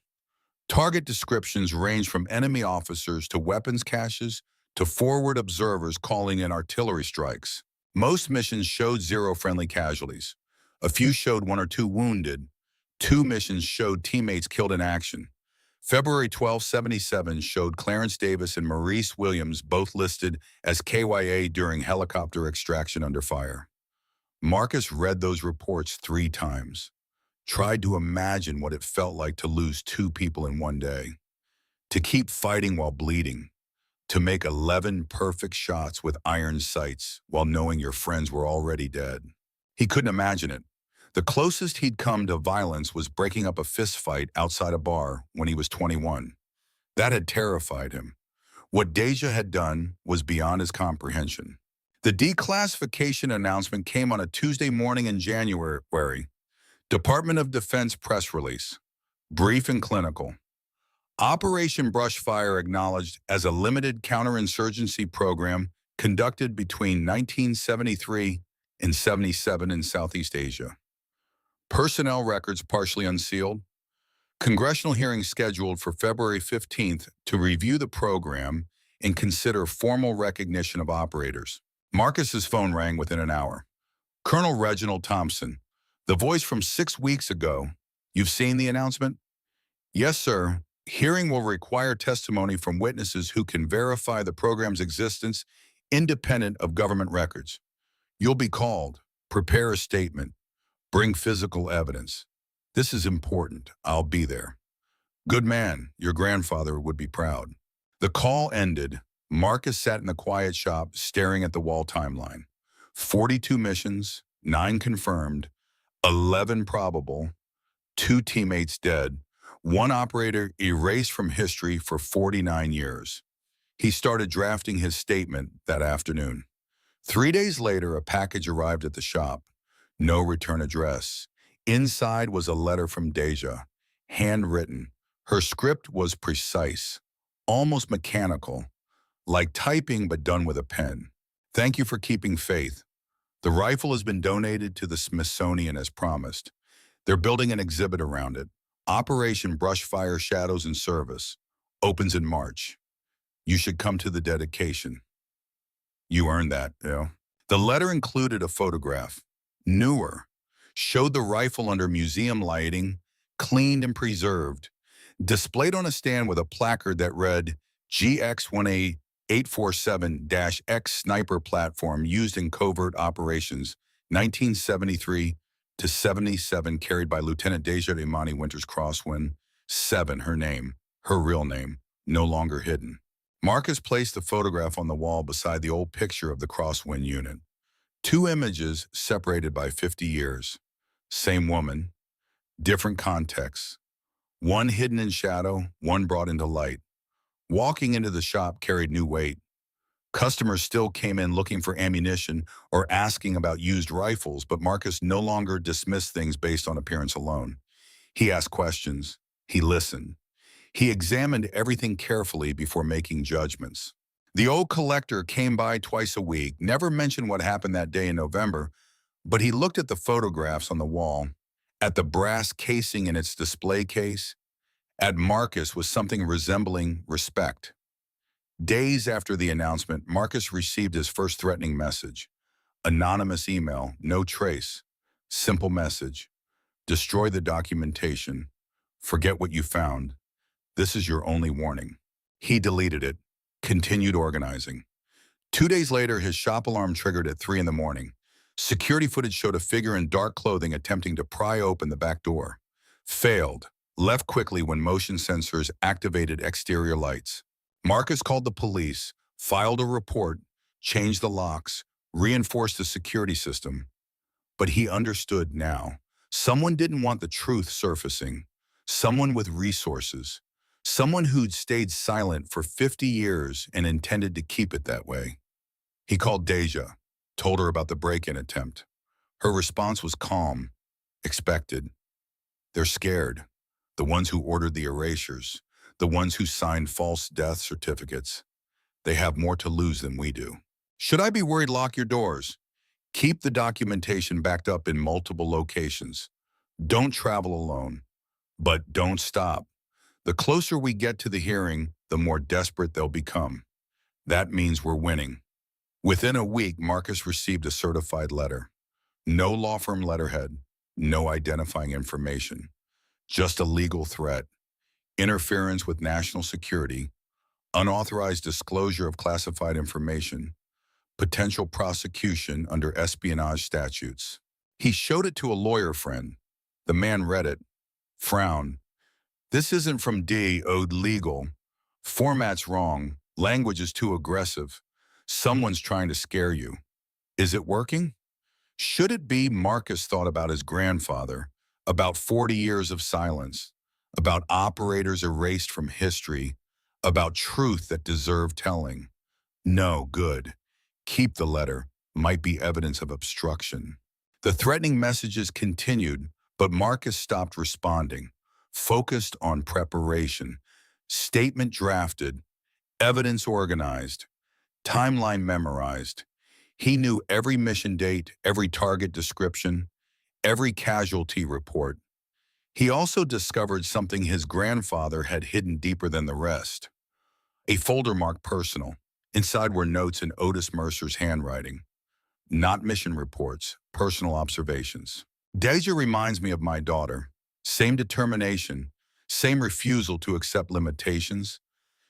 Target descriptions range from enemy officers to weapons caches to forward observers calling in artillery strikes. Most missions showed 0 friendly casualties. A few showed 1 or 2 wounded. 2 missions showed teammates killed in action. February 12, 77 showed Clarence Davis and Maurice Williams both listed as KYA during helicopter extraction under fire. Marcus read those reports 3 times, tried to imagine what it felt like to lose 2 people in one day, to keep fighting while bleeding, to make 11 perfect shots with iron sights while knowing your friends were already dead. He couldn't imagine it. The closest he'd come to violence was breaking up a fist fight outside a bar when he was 21. That had terrified him. What Deja had done was beyond his comprehension. The declassification announcement came on a Tuesday morning in January. Department of Defense press release. Brief and clinical. Operation Brushfire acknowledged as a limited counterinsurgency program conducted between 1973 and 77 in Southeast Asia. Personnel records partially unsealed. Congressional hearings scheduled for February 15th to review the program and consider formal recognition of operators. Marcus's phone rang within an hour. Colonel Reginald Thompson, the voice from 6 weeks ago. You've seen the announcement? Yes, sir. Hearing will require testimony from witnesses who can verify the program's existence independent of government records. You'll be called. Prepare a statement. Bring physical evidence. This is important. I'll be there. Good man, your grandfather would be proud. The call ended. Marcus sat in the quiet shop staring at the wall timeline. 42 missions, 9 confirmed, 11 probable, 2 teammates dead, 1 operator erased from history for 49 years. He started drafting his statement that afternoon. 3 days later, a package arrived at the shop. No return address. Inside was a letter from Deja, handwritten. Her script was precise, almost mechanical, like typing but done with a pen. Thank you for keeping faith. The rifle has been donated to the Smithsonian as promised. They're building an exhibit around it. Operation Brushfire Shadows in Service. Opens in March. You should come to the dedication. You earned that, you know. The letter included a photograph. Newer. Showed the rifle under museum lighting, cleaned and preserved. Displayed on a stand with a placard that read GX-1A 847-X sniper platform used in covert operations, 1973 to 77, carried by Lieutenant Deja Imani Winters Crosswind. 7, her name, her real name, no longer hidden. Marcus placed the photograph on the wall beside the old picture of the Crosswind unit. Two images separated by 50 years. Same woman, different contexts. One hidden in shadow, one brought into light. Walking into the shop carried new weight. Customers still came in looking for ammunition or asking about used rifles, but Marcus no longer dismissed things based on appearance alone. He asked questions. He listened. He examined everything carefully before making judgments. The old collector came by twice a week, never mentioned what happened that day in November, but he looked at the photographs on the wall, at the brass casing in its display case, at Marcus with something resembling respect. Days after the announcement, Marcus received his first threatening message. Anonymous email, no trace. Simple message. Destroy the documentation. Forget what you found. This is your only warning. He deleted it, continued organizing. 2 days later, his shop alarm triggered at 3 in the morning. Security footage showed a figure in dark clothing attempting to pry open the back door. Failed. Left quickly when motion sensors activated exterior lights. Marcus called the police, filed a report, changed the locks, reinforced the security system. But he understood now. Someone didn't want the truth surfacing. Someone with resources. Someone who'd stayed silent for 50 years and intended to keep it that way. He called Deja, told her about the break-in attempt. Her response was calm, expected. They're scared. The ones who ordered the erasures, the ones who signed false death certificates. They have more to lose than we do. Should I be worried? Lock your doors. Keep the documentation backed up in multiple locations. Don't travel alone, but don't stop. The closer we get to the hearing, the more desperate they'll become. That means we're winning. Within a week, Marcus received a certified letter. No law firm letterhead, no identifying information, just a legal threat, interference with national security, unauthorized disclosure of classified information, potential prosecution under espionage statutes. He showed it to a lawyer friend. The man read it, frowned. This isn't from D.O.'d legal. Format's wrong. Language is too aggressive. Someone's trying to scare you. Is it working? Should it be? Marcus thought about his grandfather, about 40 years of silence, about operators erased from history, about truth that deserved telling. No, good. Keep the letter. Might be evidence of obstruction. The threatening messages continued, but Marcus stopped responding, focused on preparation. Statement drafted, evidence organized, timeline memorized. He knew every mission date, every target description, every casualty report. He also discovered something his grandfather had hidden deeper than the rest. A folder marked personal. Inside were notes in Otis Mercer's handwriting. Not mission reports, personal observations. Deja reminds me of my daughter. Same determination, same refusal to accept limitations,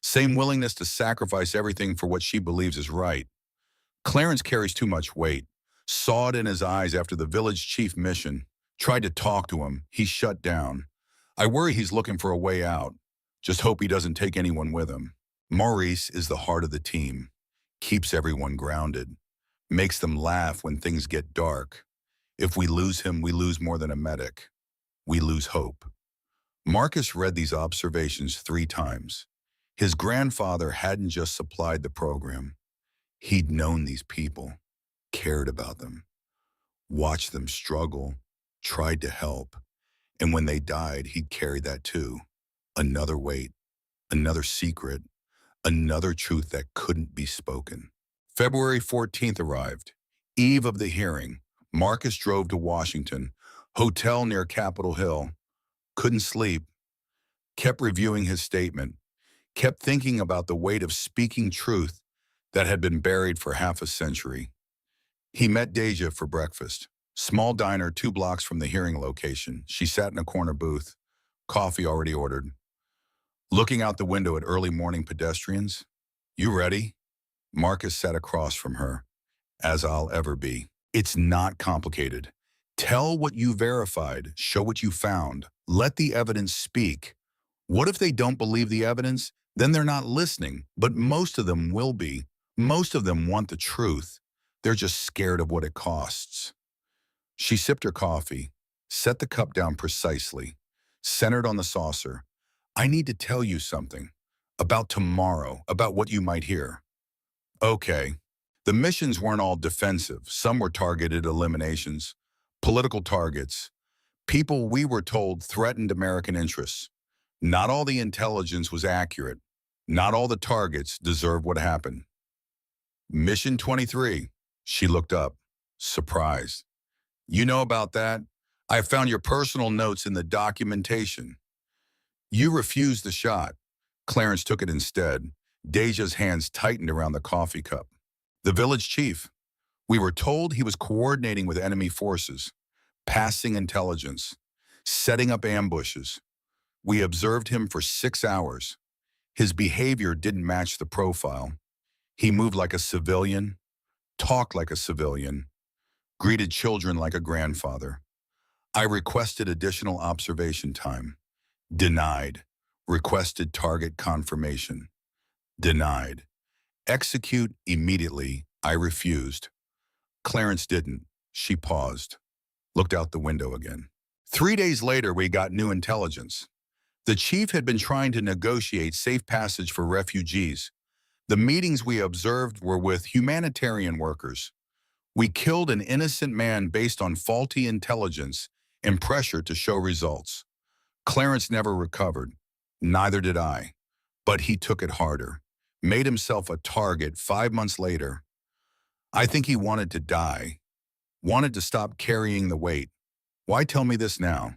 same willingness to sacrifice everything for what she believes is right. Clarence carries too much weight. Saw it in his eyes after the village chief mission. Tried to talk to him. He shut down. I worry he's looking for a way out. Just hope he doesn't take anyone with him. Maurice is the heart of the team. Keeps everyone grounded. Makes them laugh when things get dark. If we lose him, we lose more than a medic. We lose hope. Marcus read these observations 3 times. His grandfather hadn't just supplied the program. He'd known these people, cared about them, watched them struggle, tried to help. And when they died, he'd carried that too. Another weight, another secret, another truth that couldn't be spoken. February 14th arrived. Eve of the hearing. Marcus drove to Washington, hotel near Capitol Hill. Couldn't sleep. Kept reviewing his statement. Kept thinking about the weight of speaking truth that had been buried for half a century. He met Deja for breakfast. Small diner 2 blocks from the hearing location. She sat in a corner booth. Coffee already ordered. Looking out the window at early morning pedestrians. You ready? Marcus sat across from her, as I'll ever be. It's not complicated. Tell what you verified, show what you found, let the evidence speak. What if they don't believe the evidence? Then they're not listening, but most of them will be. Most of them want the truth. They're just scared of what it costs. She sipped her coffee, set the cup down precisely, centered on the saucer. I need to tell you something. About tomorrow, about what you might hear. Okay. The missions weren't all defensive. Some were targeted eliminations, political targets, people we were told threatened American interests. Not all the intelligence was accurate. Not all the targets deserved what happened. Mission 23. She looked up, surprised. You know about that? I found your personal notes in the documentation. You refused the shot. Clarence took it instead. Deja's hands tightened around the coffee cup. The village chief. We were told he was coordinating with enemy forces, passing intelligence, setting up ambushes. We observed him for 6 hours. His behavior didn't match the profile. He moved like a civilian, talked like a civilian, greeted children like a grandfather. I requested additional observation time. Denied. Requested target confirmation. Denied. Execute immediately. I refused. Clarence didn't. She paused, looked out the window again. 3 days later, we got new intelligence. The chief had been trying to negotiate safe passage for refugees. The meetings we observed were with humanitarian workers. We killed an innocent man based on faulty intelligence and pressure to show results. Clarence never recovered. Neither did I. But he took it harder, made himself a target 5 months later. I think he wanted to die, wanted to stop carrying the weight. Why tell me this now?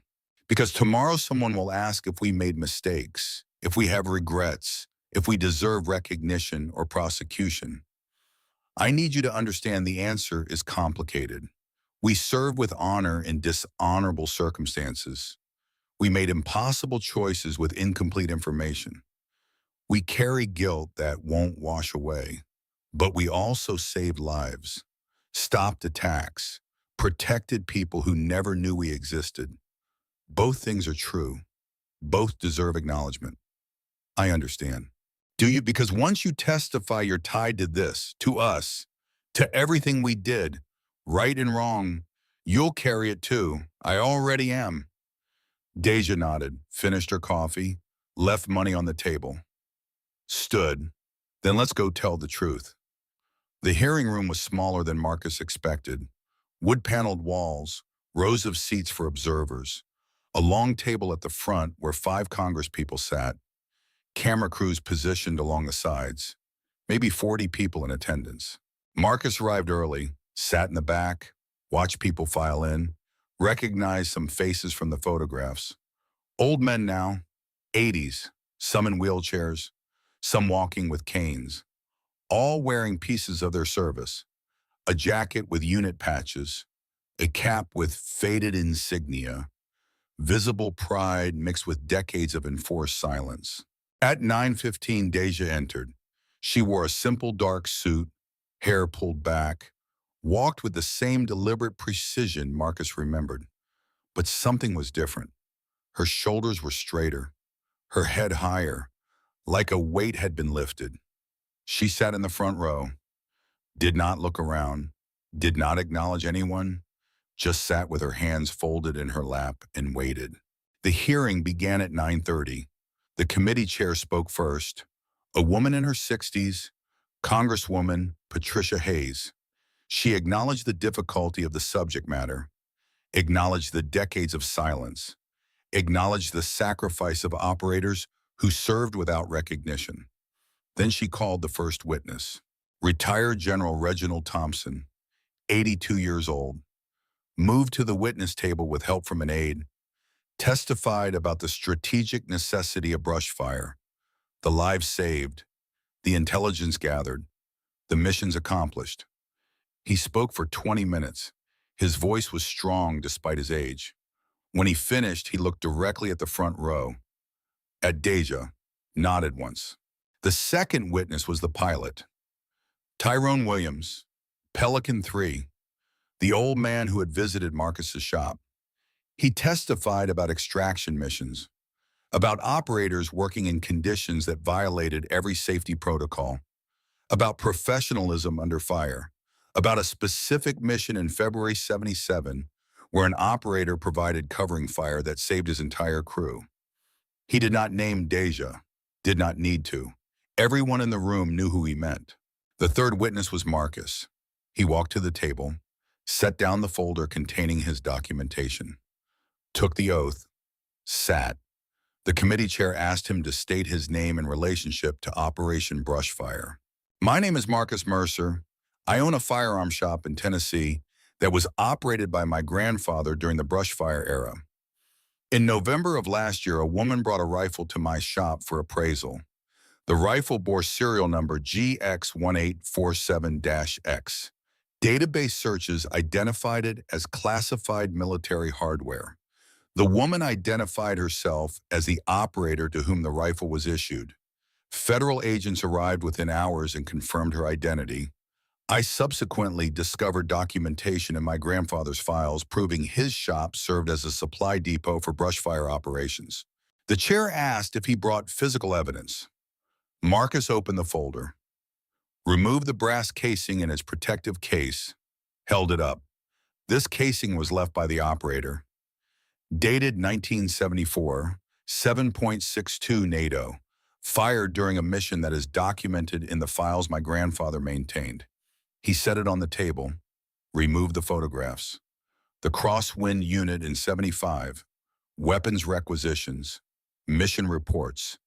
Because tomorrow someone will ask if we made mistakes, if we have regrets, if we deserve recognition or prosecution. I need you to understand the answer is complicated. We serve with honor in dishonorable circumstances. We made impossible choices with incomplete information. We carry guilt that won't wash away. But we also saved lives, stopped attacks, protected people who never knew we existed. Both things are true. Both deserve acknowledgement. I understand. Do you? Because once you testify, you're tied to this, to us, to everything we did, right and wrong. You'll carry it too. I already am. Deja nodded, finished her coffee, left money on the table, stood. Then let's go tell the truth. The hearing room was smaller than Marcus expected. Wood-paneled walls, rows of seats for observers, a long table at the front where 5 congresspeople sat, camera crews positioned along the sides, maybe 40 people in attendance. Marcus arrived early, sat in the back, watched people file in, recognized some faces from the photographs. Old men now, 80s, some in wheelchairs, some walking with canes, all wearing pieces of their service, a jacket with unit patches, a cap with faded insignia, visible pride mixed with decades of enforced silence. At 9:15, Deja entered. She wore a simple dark suit, hair pulled back, walked with the same deliberate precision Marcus remembered. But something was different. Her shoulders were straighter, her head higher, like a weight had been lifted. She sat in the front row, did not look around, did not acknowledge anyone, just sat with her hands folded in her lap and waited. The hearing began at 9:30. The committee chair spoke first, a woman in her 60s, Congresswoman Patricia Hayes. She acknowledged the difficulty of the subject matter, acknowledged the decades of silence, acknowledged the sacrifice of operators who served without recognition. Then she called the first witness, retired General Reginald Thompson, 82 years old, moved to the witness table with help from an aide, testified about the strategic necessity of brush fire, the lives saved, the intelligence gathered, the missions accomplished. He spoke for 20 minutes. His voice was strong despite his age. When he finished, he looked directly at the front row, at Deja, nodded once. The second witness was the pilot, Tyrone Williams, Pelican 3, the old man who had visited Marcus's shop. He testified about extraction missions, about operators working in conditions that violated every safety protocol, about professionalism under fire, about a specific mission in February '77 where an operator provided covering fire that saved his entire crew. He did not name Deja, did not need to. Everyone in the room knew who he meant. The third witness was Marcus. He walked to the table, set down the folder containing his documentation, took the oath, sat. The committee chair asked him to state his name in relationship to Operation Brushfire. My name is Marcus Mercer. I own a firearm shop in Tennessee that was operated by my grandfather during the brushfire era. In November of last year, a woman brought a rifle to my shop for appraisal. The rifle bore serial number GX1847-X. Database searches identified it as classified military hardware. The woman identified herself as the operator to whom the rifle was issued. Federal agents arrived within hours and confirmed her identity. I subsequently discovered documentation in my grandfather's files proving his shop served as a supply depot for brushfire operations. The chair asked if he brought physical evidence. Marcus opened the folder, removed the brass casing in its protective case, held it up. This casing was left by the operator. Dated 1974, 7.62 NATO, fired during a mission that is documented in the files my grandfather maintained. He set it on the table, removed the photographs. The crosswind unit in 75, weapons requisitions, mission reports,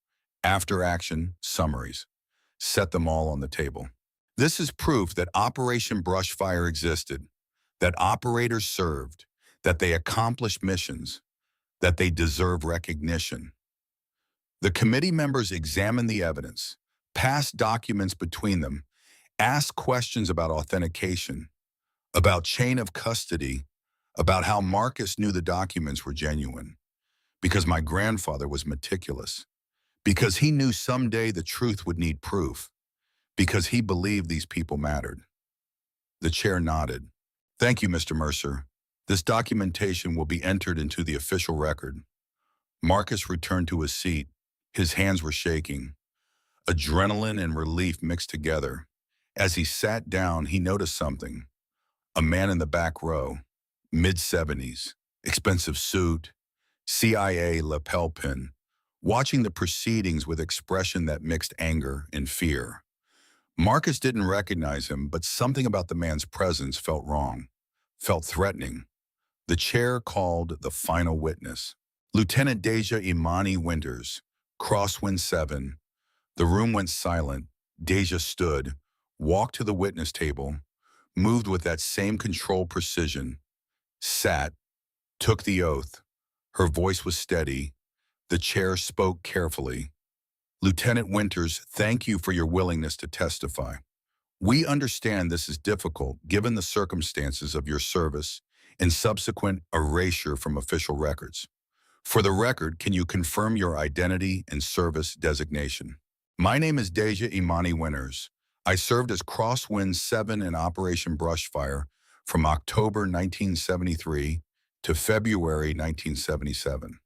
after-action summaries. Set them all on the table. This is proof that Operation Brushfire existed, that operators served, that they accomplished missions, that they deserve recognition. The committee members examined the evidence, passed documents between them, asked questions about authentication, about chain of custody, about how Marcus knew the documents were genuine, because my grandfather was meticulous, because he knew someday the truth would need proof, because he believed these people mattered. The chair nodded. Thank you, Mr. Mercer. This documentation will be entered into the official record. Marcus returned to his seat. His hands were shaking. Adrenaline and relief mixed together. As he sat down, he noticed something. A man in the back row, mid-70s, expensive suit, CIA lapel pin, watching the proceedings with expression that mixed anger and fear. Marcus didn't recognize him, but something about the man's presence felt wrong, felt threatening. The chair called the final witness, Lieutenant Deja Imani Winters, Crosswind 7. The room went silent. Deja stood, walked to the witness table, moved with that same controlled precision, sat, took the oath. Her voice was steady. The chair spoke carefully. Lieutenant Winters, thank you for your willingness to testify. We understand this is difficult given the circumstances of your service and subsequent erasure from official records. For the record, can you confirm your identity and service designation? My name is Deja Imani Winters. I served as Crosswind 7 in Operation Brushfire from October 1973 to February 1977.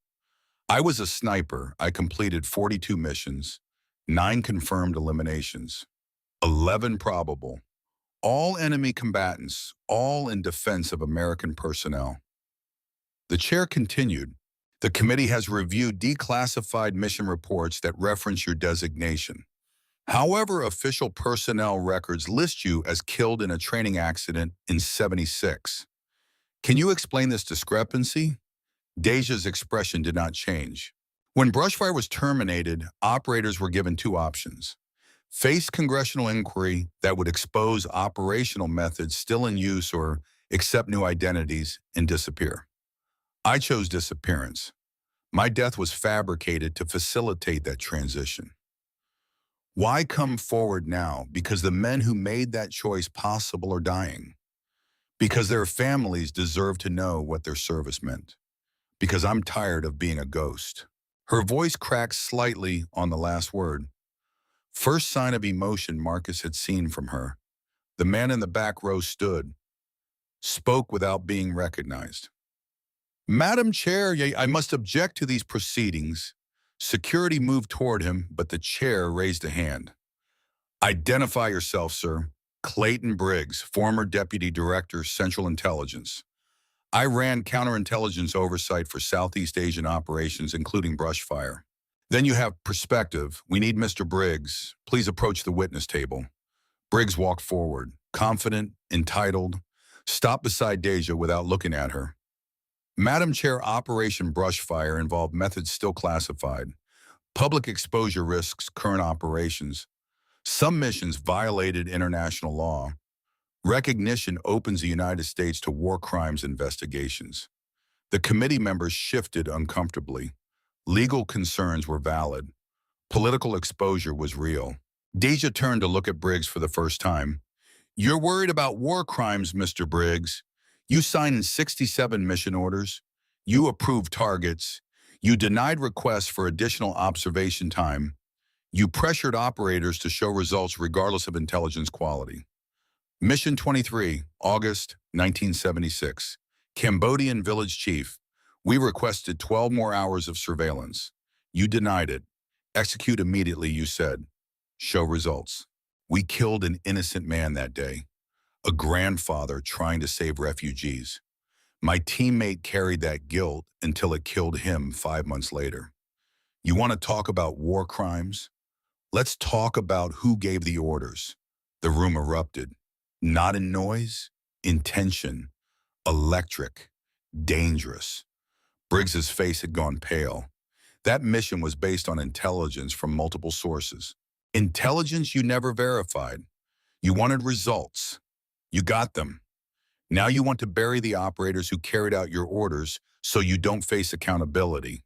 I was a sniper. I completed 42 missions, 9 confirmed eliminations, 11 probable, all enemy combatants, all in defense of American personnel. The chair continued, the committee has reviewed declassified mission reports that reference your designation. However, official personnel records list you as killed in a training accident in '76. Can you explain this discrepancy? Deja's expression did not change. When Brushfire was terminated, operators were given 2 options. Face congressional inquiry that would expose operational methods still in use or accept new identities and disappear. I chose disappearance. My death was fabricated to facilitate that transition. Why come forward now? Because the men who made that choice possible are dying. Because their families deserve to know what their service meant. Because I'm tired of being a ghost. Her voice cracked slightly on the last word. First sign of emotion Marcus had seen from her. The man in the back row stood, spoke without being recognized. Madam Chair, I must object to these proceedings. Security moved toward him, but the chair raised a hand. Identify yourself, sir. Clayton Briggs, former Deputy Director, Central Intelligence. I ran counterintelligence oversight for Southeast Asian operations, including brush fire. Then you have perspective. We need Mr. Briggs. Please approach the witness table. Briggs walked forward, confident, entitled, stopped beside Deja without looking at her. Madam Chair, Operation Brushfire involved methods still classified. Public exposure risks current operations. Some missions violated international law. Recognition opens the United States to war crimes investigations. The committee members shifted uncomfortably. Legal concerns were valid. Political exposure was real. Deja turned to look at Briggs for the first time. You're worried about war crimes, Mr. Briggs. You signed 67 mission orders. You approved targets. You denied requests for additional observation time. You pressured operators to show results regardless of intelligence quality. Mission 23, August 1976. Cambodian Village Chief. We requested 12 more hours of surveillance. You denied it. Execute immediately, you said. Show results. We killed an innocent man that day. A grandfather trying to save refugees. My teammate carried that guilt until it killed him 5 months later. You want to talk about war crimes? Let's talk about who gave the orders. The room erupted. Not in noise, intention, electric, dangerous. Briggs's face had gone pale. That mission was based on intelligence from multiple sources. Intelligence you never verified. You wanted results. You got them. Now you want to bury the operators who carried out your orders so you don't face accountability.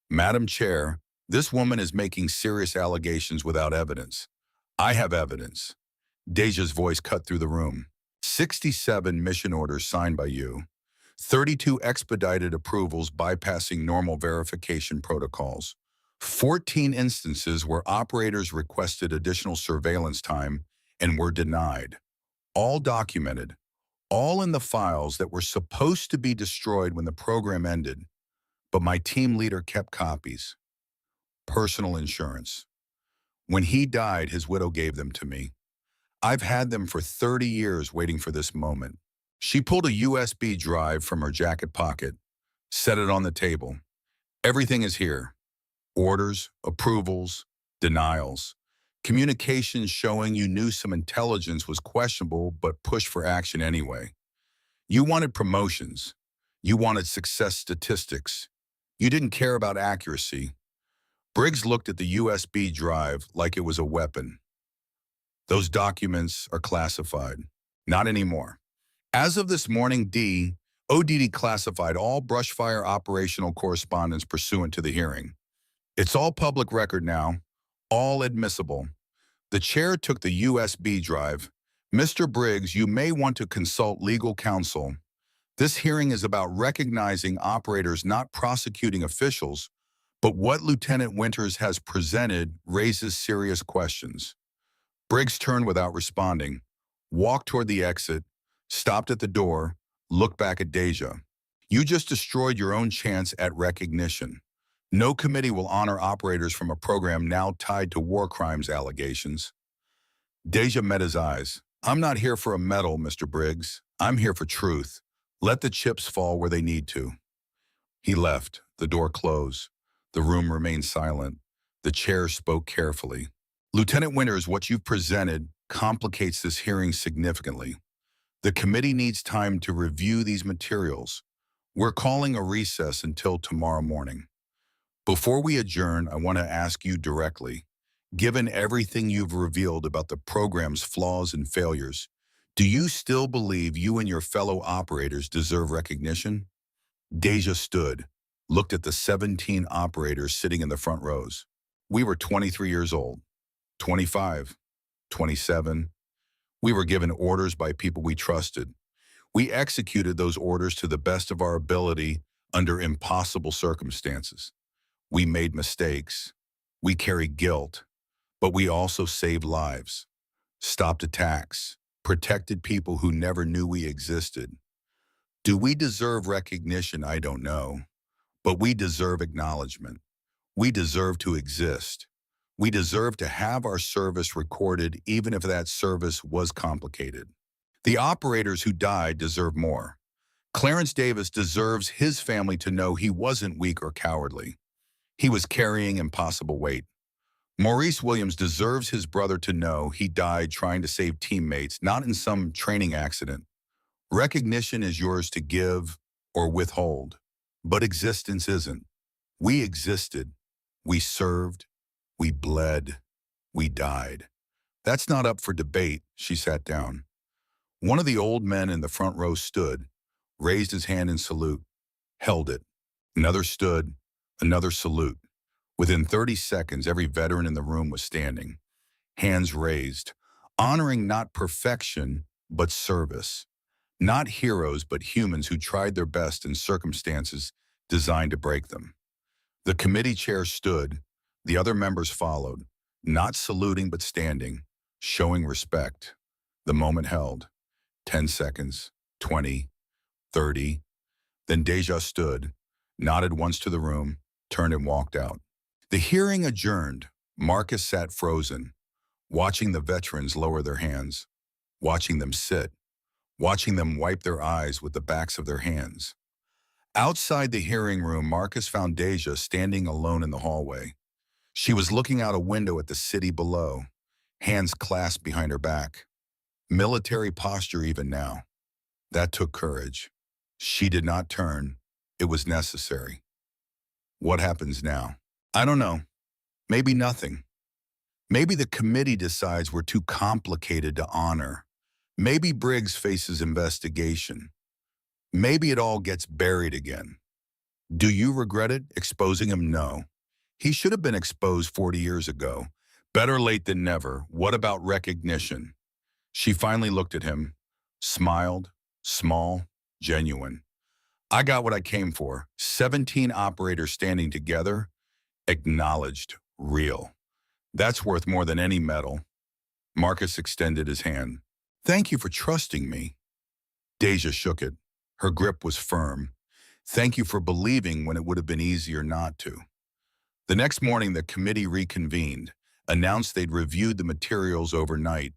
Madam Chair, this woman is making serious allegations without evidence. I have evidence. Deja's voice cut through the room. 67 mission orders signed by you. 32 expedited approvals bypassing normal verification protocols. 14 instances where operators requested additional surveillance time and were denied. All documented. All in the files that were supposed to be destroyed when the program ended. But my team leader kept copies. Personal insurance. When he died, his widow gave them to me. I've had them for 30 years waiting for this moment. She pulled a USB drive from her jacket pocket, set it on the table. Everything is here. Orders, approvals, denials. Communications showing you knew some intelligence was questionable but pushed for action anyway. You wanted promotions. You wanted success statistics. You didn't care about accuracy. Briggs looked at the USB drive like it was a weapon. Those documents are classified. Not anymore. As of this morning, ODD classified all brushfire operational correspondence pursuant to the hearing. It's all public record now, all admissible. The chair took the USB drive. Mr. Briggs, you may want to consult legal counsel. This hearing is about recognizing operators, not prosecuting officials, but what Lieutenant Winters has presented raises serious questions. Briggs turned without responding, walked toward the exit, stopped at the door, looked back at Deja. You just destroyed your own chance at recognition. No committee will honor operators from a program now tied to war crimes allegations. Deja met his eyes. I'm not here for a medal, Mr. Briggs. I'm here for truth. Let the chips fall where they need to. He left. The door closed. The room remained silent. The chair spoke carefully. Lieutenant Winters, what you've presented complicates this hearing significantly. The committee needs time to review these materials. We're calling a recess until tomorrow morning. Before we adjourn, I want to ask you directly, given everything you've revealed about the program's flaws and failures, do you still believe you and your fellow operators deserve recognition? Deja stood, looked at the 17 operators sitting in the front rows. We were 23 years old, 25, 27. We were given orders by people we trusted. We executed those orders to the best of our ability under impossible circumstances. We made mistakes. We carried guilt, but we also saved lives, stopped attacks, protected people who never knew we existed. Do we deserve recognition? I don't know. But we deserve acknowledgement. We deserve to exist. We deserve to have our service recorded, even if that service was complicated. The operators who died deserve more. Clarence Davis deserves his family to know he wasn't weak or cowardly. He was carrying impossible weight. Maurice Williams deserves his brother to know he died trying to save teammates, not in some training accident. Recognition is yours to give or withhold, but existence isn't. We existed. We served. We bled. We died. That's not up for debate. She sat down. One of the old men in the front row stood, raised his hand in salute, held it. Another stood, another salute. Within 30 seconds, every veteran in the room was standing, hands raised, honoring not perfection, but service. Not heroes, but humans who tried their best in circumstances designed to break them. The committee chair stood, the other members followed, not saluting but standing, showing respect. The moment held. 10 seconds, 20, 30. Then Deja stood, nodded once to the room, turned and walked out. The hearing adjourned. Marcus sat frozen, watching the veterans lower their hands, watching them sit, watching them wipe their eyes with the backs of their hands. Outside the hearing room, Marcus found Deja standing alone in the hallway. She was looking out a window at the city below, hands clasped behind her back. Military posture even now. That took courage. She did not turn. It was necessary. What happens now? I don't know. Maybe nothing. Maybe the committee decides we're too complicated to honor. Maybe Briggs faces investigation. Maybe it all gets buried again. Do you regret it? Exposing him? No. He should have been exposed 40 years ago. Better late than never. What about recognition? She finally looked at him, smiled, small, genuine. I got what I came for. 17 operators standing together, acknowledged, real. That's worth more than any medal. Marcus extended his hand. Thank you for trusting me. Deja shook it. Her grip was firm. Thank you for believing when it would have been easier not to. The next morning, the committee reconvened, announced they'd reviewed the materials overnight,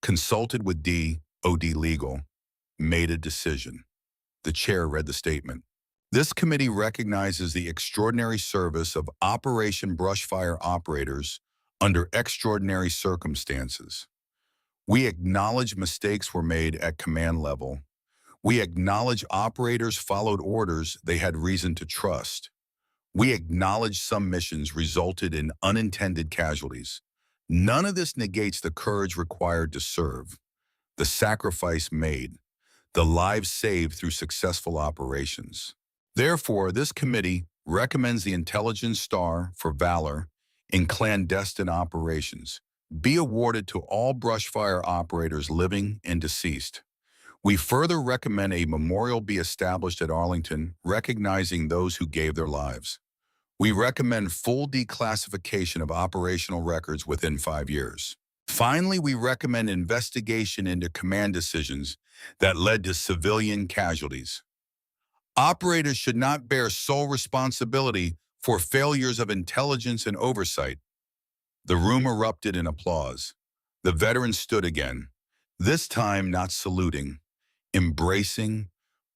consulted with DOD Legal, made a decision. The chair read the statement. This committee recognizes the extraordinary service of Operation Brushfire operators under extraordinary circumstances. We acknowledge mistakes were made at command level. We acknowledge operators followed orders they had reason to trust. We acknowledge some missions resulted in unintended casualties. None of this negates the courage required to serve, the sacrifice made, the lives saved through successful operations. Therefore, this committee recommends the Intelligence Star for Valor in clandestine operations be awarded to all brushfire operators living and deceased. We further recommend a memorial be established at Arlington recognizing those who gave their lives. We recommend full declassification of operational records within 5 years. Finally, we recommend investigation into command decisions that led to civilian casualties. Operators should not bear sole responsibility for failures of intelligence and oversight. The room erupted in applause. The veterans stood again, this time not saluting, embracing,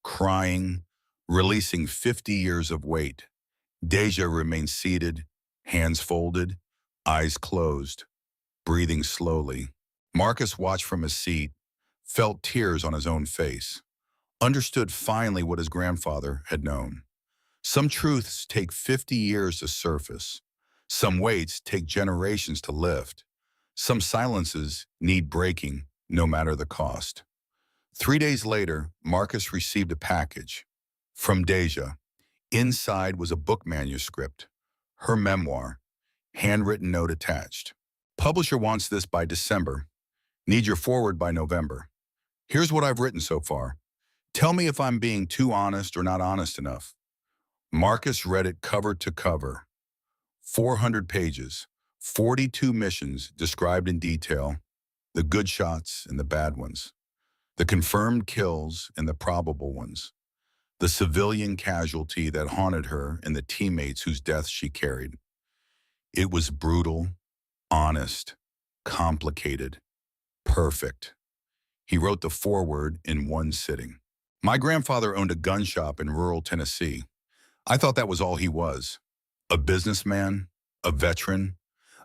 crying, releasing 50 years of weight. Deja remained seated, hands folded, eyes closed, breathing slowly. Marcus watched from his seat, felt tears on his own face, understood finally what his grandfather had known. Some truths take 50 years to surface. Some weights take generations to lift. Some silences need breaking, no matter the cost. 3 days later, Marcus received a package from Deja. Inside was a book manuscript, her memoir, handwritten note attached. Publisher wants this by December. Need your forward by November. Here's what I've written so far. Tell me if I'm being too honest or not honest enough. Marcus read it cover to cover. 400 pages, 42 missions described in detail, the good shots and the bad ones, the confirmed kills and the probable ones, the civilian casualty that haunted her and the teammates whose deaths she carried. It was brutal, honest, complicated, perfect. He wrote the foreword in one sitting. My grandfather owned a gun shop in rural Tennessee. I thought that was all he was. A businessman, a veteran,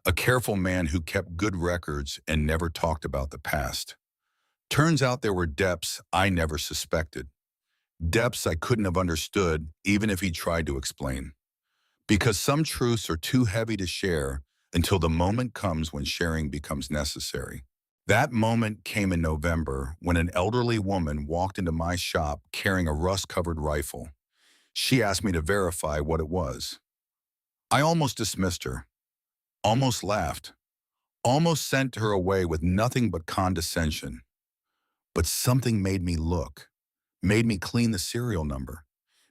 a careful man who kept good records and never talked about the past. Turns out there were depths I never suspected. Depths I couldn't have understood even if he tried to explain. Because some truths are too heavy to share until the moment comes when sharing becomes necessary. That moment came in November when an elderly woman walked into my shop carrying a rust-covered rifle. She asked me to verify what it was. I almost dismissed her, almost laughed, almost sent her away with nothing but condescension. But something made me look, made me clean the serial number,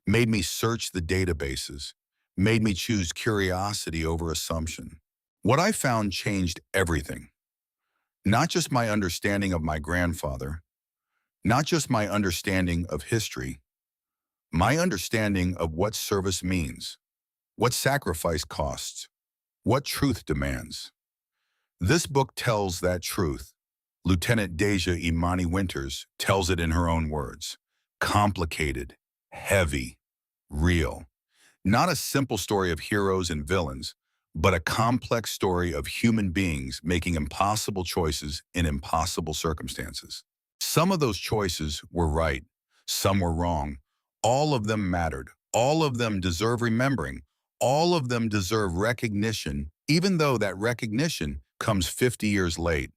made me search the databases, made me choose curiosity over assumption. What I found changed everything. Not just my understanding of my grandfather, not just my understanding of history, my understanding of what service means, what sacrifice costs, what truth demands. This book tells that truth. Lieutenant Deja Imani Winters tells it in her own words. Complicated, heavy, real. Not a simple story of heroes and villains, but a complex story of human beings making impossible choices in impossible circumstances. Some of those choices were right, some were wrong. All of them mattered. All of them deserve remembering. All of them deserve recognition, even though that recognition comes 50 years late.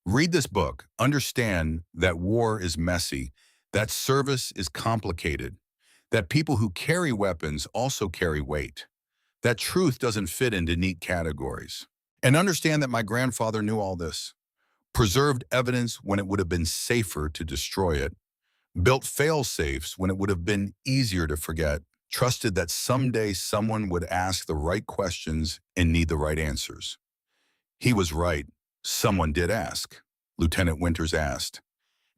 Read this book. Understand that war is messy, that service is complicated, that people who carry weapons also carry weight, that truth doesn't fit into neat categories. And understand that my grandfather knew all this, preserved evidence when it would have been safer to destroy it, built fail-safes when it would have been easier to forget, trusted that someday someone would ask the right questions and need the right answers. He was right. Someone did ask. Lieutenant Winters asked.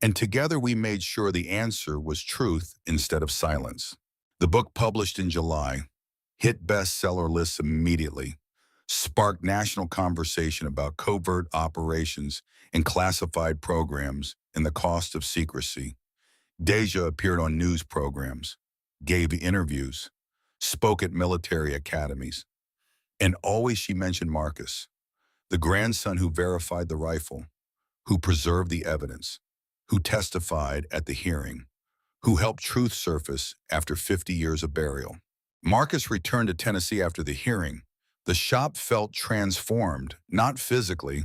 And together we made sure the answer was truth instead of silence. The book, published in July, hit bestseller lists immediately, sparked national conversation about covert operations and classified programs and the cost of secrecy. Deja appeared on news programs, gave interviews, spoke at military academies, and always she mentioned Marcus, the grandson who verified the rifle, who preserved the evidence, who testified at the hearing, who helped truth surface after 50 years of burial. Marcus returned to Tennessee after the hearing. The shop felt transformed, not physically,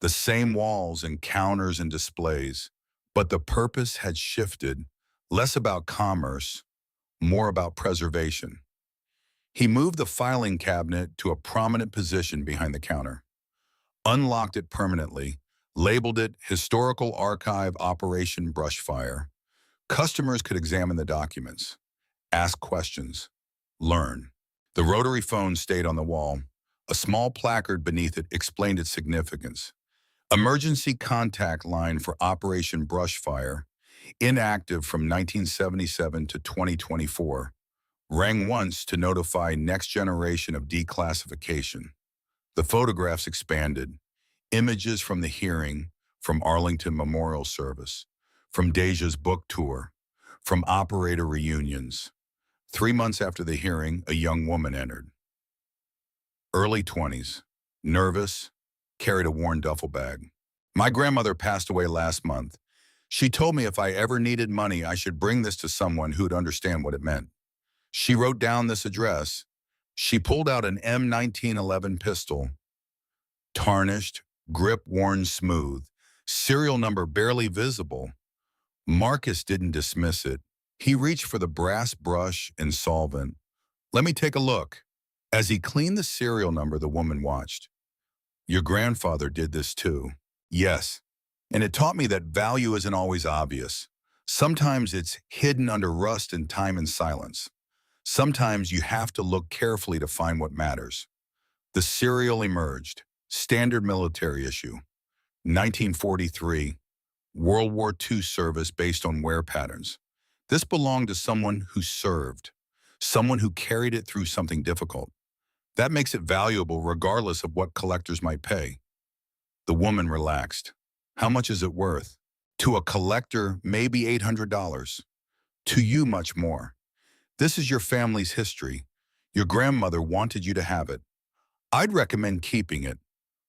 the same walls and counters and displays, but the purpose had shifted, less about commerce, more about preservation. He moved the filing cabinet to a prominent position behind the counter, unlocked it permanently, labeled it Historical Archive Operation Brushfire. Customers could examine the documents, ask questions, learn. The rotary phone stayed on the wall. A small placard beneath it explained its significance. Emergency contact line for Operation Brushfire, inactive from 1977 to 2024, rang once to notify next generation of declassification. The photographs expanded. Images from the hearing, from Arlington Memorial Service, from Deja's book tour, from operator reunions. 3 months after the hearing, a young woman entered. Early 20s, nervous, carried a worn duffel bag. My grandmother passed away last month. She told me if I ever needed money, I should bring this to someone who'd understand what it meant. She wrote down this address. She pulled out an M1911 pistol, tarnished, grip worn smooth, serial number barely visible. Marcus didn't dismiss it. He reached for the brass brush and solvent. Let me take a look. As he cleaned the serial number, the woman watched. Your grandfather did this too. Yes. And it taught me that value isn't always obvious. Sometimes it's hidden under rust and time and silence. Sometimes you have to look carefully to find what matters. The serial emerged. Standard military issue. 1943, World War II service based on wear patterns. This belonged to someone who served, someone who carried it through something difficult. That makes it valuable regardless of what collectors might pay. The woman relaxed. How much is it worth? To a collector, maybe $800. To you, much more. This is your family's history. Your grandmother wanted you to have it. I'd recommend keeping it.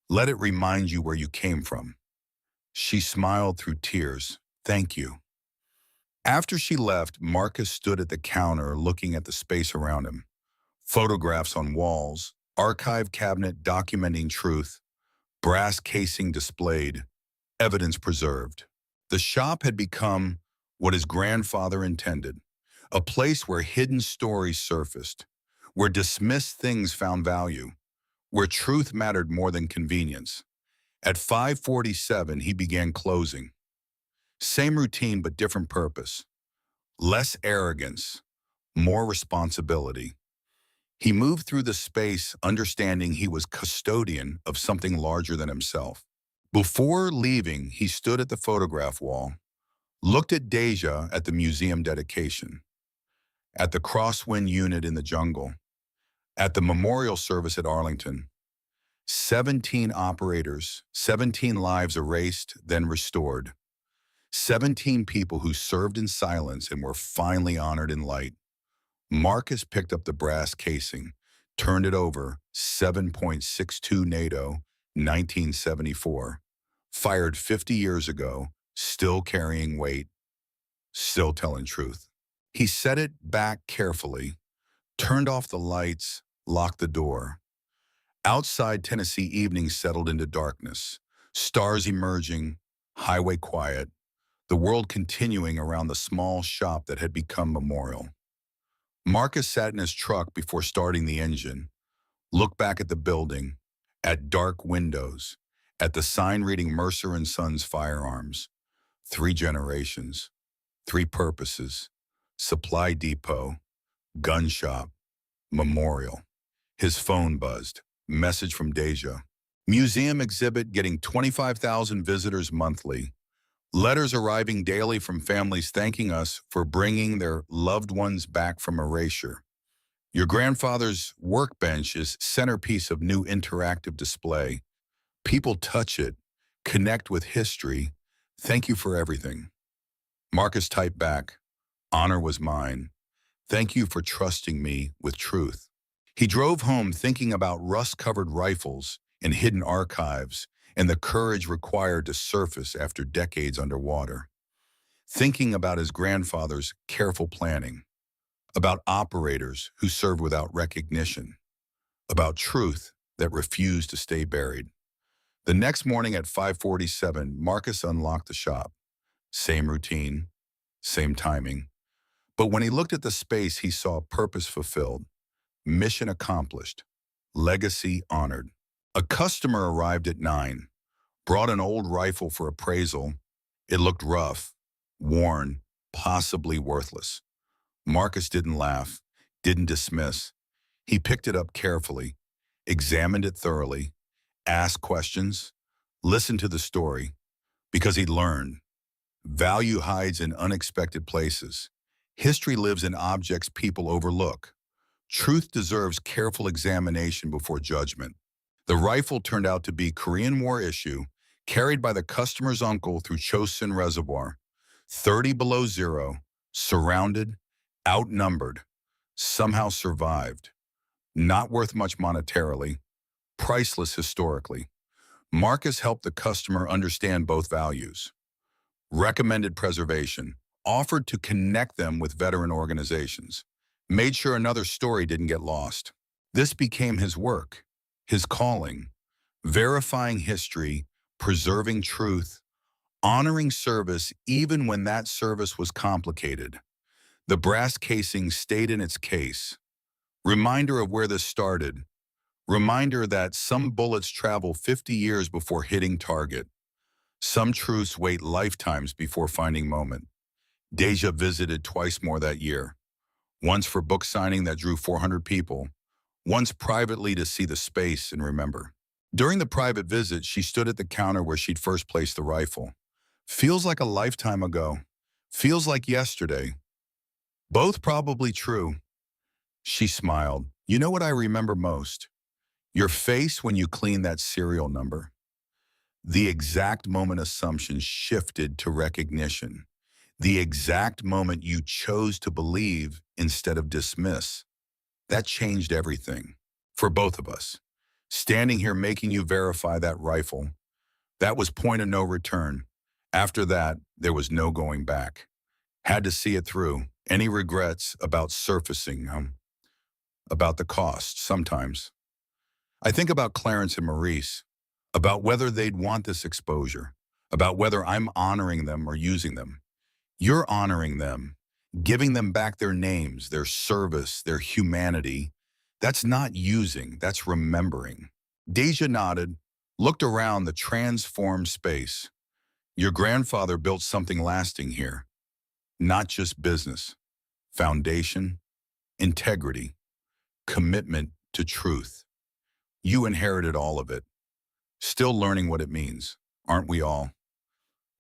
Let it remind you where you came from. She smiled through tears. Thank you. After she left, Marcus stood at the counter looking at the space around him. Photographs on walls, archive cabinet documenting truth, brass casing displayed, evidence preserved. The shop had become what his grandfather intended, a place where hidden stories surfaced, where dismissed things found value, where truth mattered more than convenience. At 5:47, he began closing. Same routine but different purpose. Less arrogance, more responsibility. He moved through the space understanding he was custodian of something larger than himself. Before leaving, he stood at the photograph wall, looked at Deja at the museum dedication, at the crosswind unit in the jungle, at the memorial service at Arlington. 17 operators, 17 lives erased, then restored. 17 people who served in silence and were finally honored in light. Marcus picked up the brass casing, turned it over, 7.62 NATO, 1974. Fired 50 years ago, still carrying weight, still telling truth. He set it back carefully, turned off the lights, locked the door. Outside, Tennessee evenings settled into darkness, stars emerging, highway quiet, the world continuing around the small shop that had become memorial. Marcus sat in his truck before starting the engine, looked back at the building, at dark windows, at the sign reading Mercer and Sons Firearms. 3 generations, 3 purposes, supply depot, gun shop, memorial. His phone buzzed. Message from Deja. Museum exhibit getting 25,000 visitors monthly. Letters arriving daily from families thanking us for bringing their loved ones back from erasure. Your grandfather's workbench is centerpiece of new interactive display. People touch it, connect with history. Thank you for everything. Marcus typed back, honor was mine. Thank you for trusting me with truth. He drove home thinking about rust-covered rifles and hidden archives and the courage required to surface after decades underwater. Thinking about his grandfather's careful planning, about operators who served without recognition, about truth that refused to stay buried. The next morning at 5:47, Marcus unlocked the shop. Same routine, same timing. But when he looked at the space, he saw purpose fulfilled, mission accomplished, legacy honored. A customer arrived at 9, brought an old rifle for appraisal. It looked rough, worn, possibly worthless. Marcus didn't laugh, didn't dismiss. He picked it up carefully, examined it thoroughly, asked questions, listened to the story, because he'd learned. Value hides in unexpected places. History lives in objects people overlook. Truth deserves careful examination before judgment. The rifle turned out to be Korean War issue, carried by the customer's uncle through Chosin Reservoir. 30 below zero, surrounded, outnumbered, somehow survived. Not worth much monetarily, priceless historically. Marcus helped the customer understand both values. Recommended preservation, offered to connect them with veteran organizations, made sure another story didn't get lost. This became his work, his calling, verifying history, preserving truth, honoring service even when that service was complicated. The brass casing stayed in its case. Reminder of where this started. Reminder that some bullets travel 50 years before hitting target. Some truths wait lifetimes before finding moment. Deja visited twice more that year. Once for book signing that drew 400 people. Once privately to see the space and remember. During the private visit, she stood at the counter where she'd first placed the rifle. Feels like a lifetime ago. Feels like yesterday. Both probably true. She smiled. You know what I remember most? Your face when you cleaned that serial number. The exact moment assumptions shifted to recognition. The exact moment you chose to believe instead of dismiss. That changed everything. For both of us. Standing here making you verify that rifle, that was point of no return. After that, there was no going back. Had to see it through. Any regrets about surfacing, about the cost, sometimes. I think about Clarence and Maurice, about whether they'd want this exposure, about whether I'm honoring them or using them. You're honoring them, giving them back their names, their service, their humanity. That's not using, that's remembering. Deja nodded, looked around the transformed space. Your grandfather built something lasting here, not just business, foundation, integrity, commitment to truth. You inherited all of it, still learning what it means, aren't we all?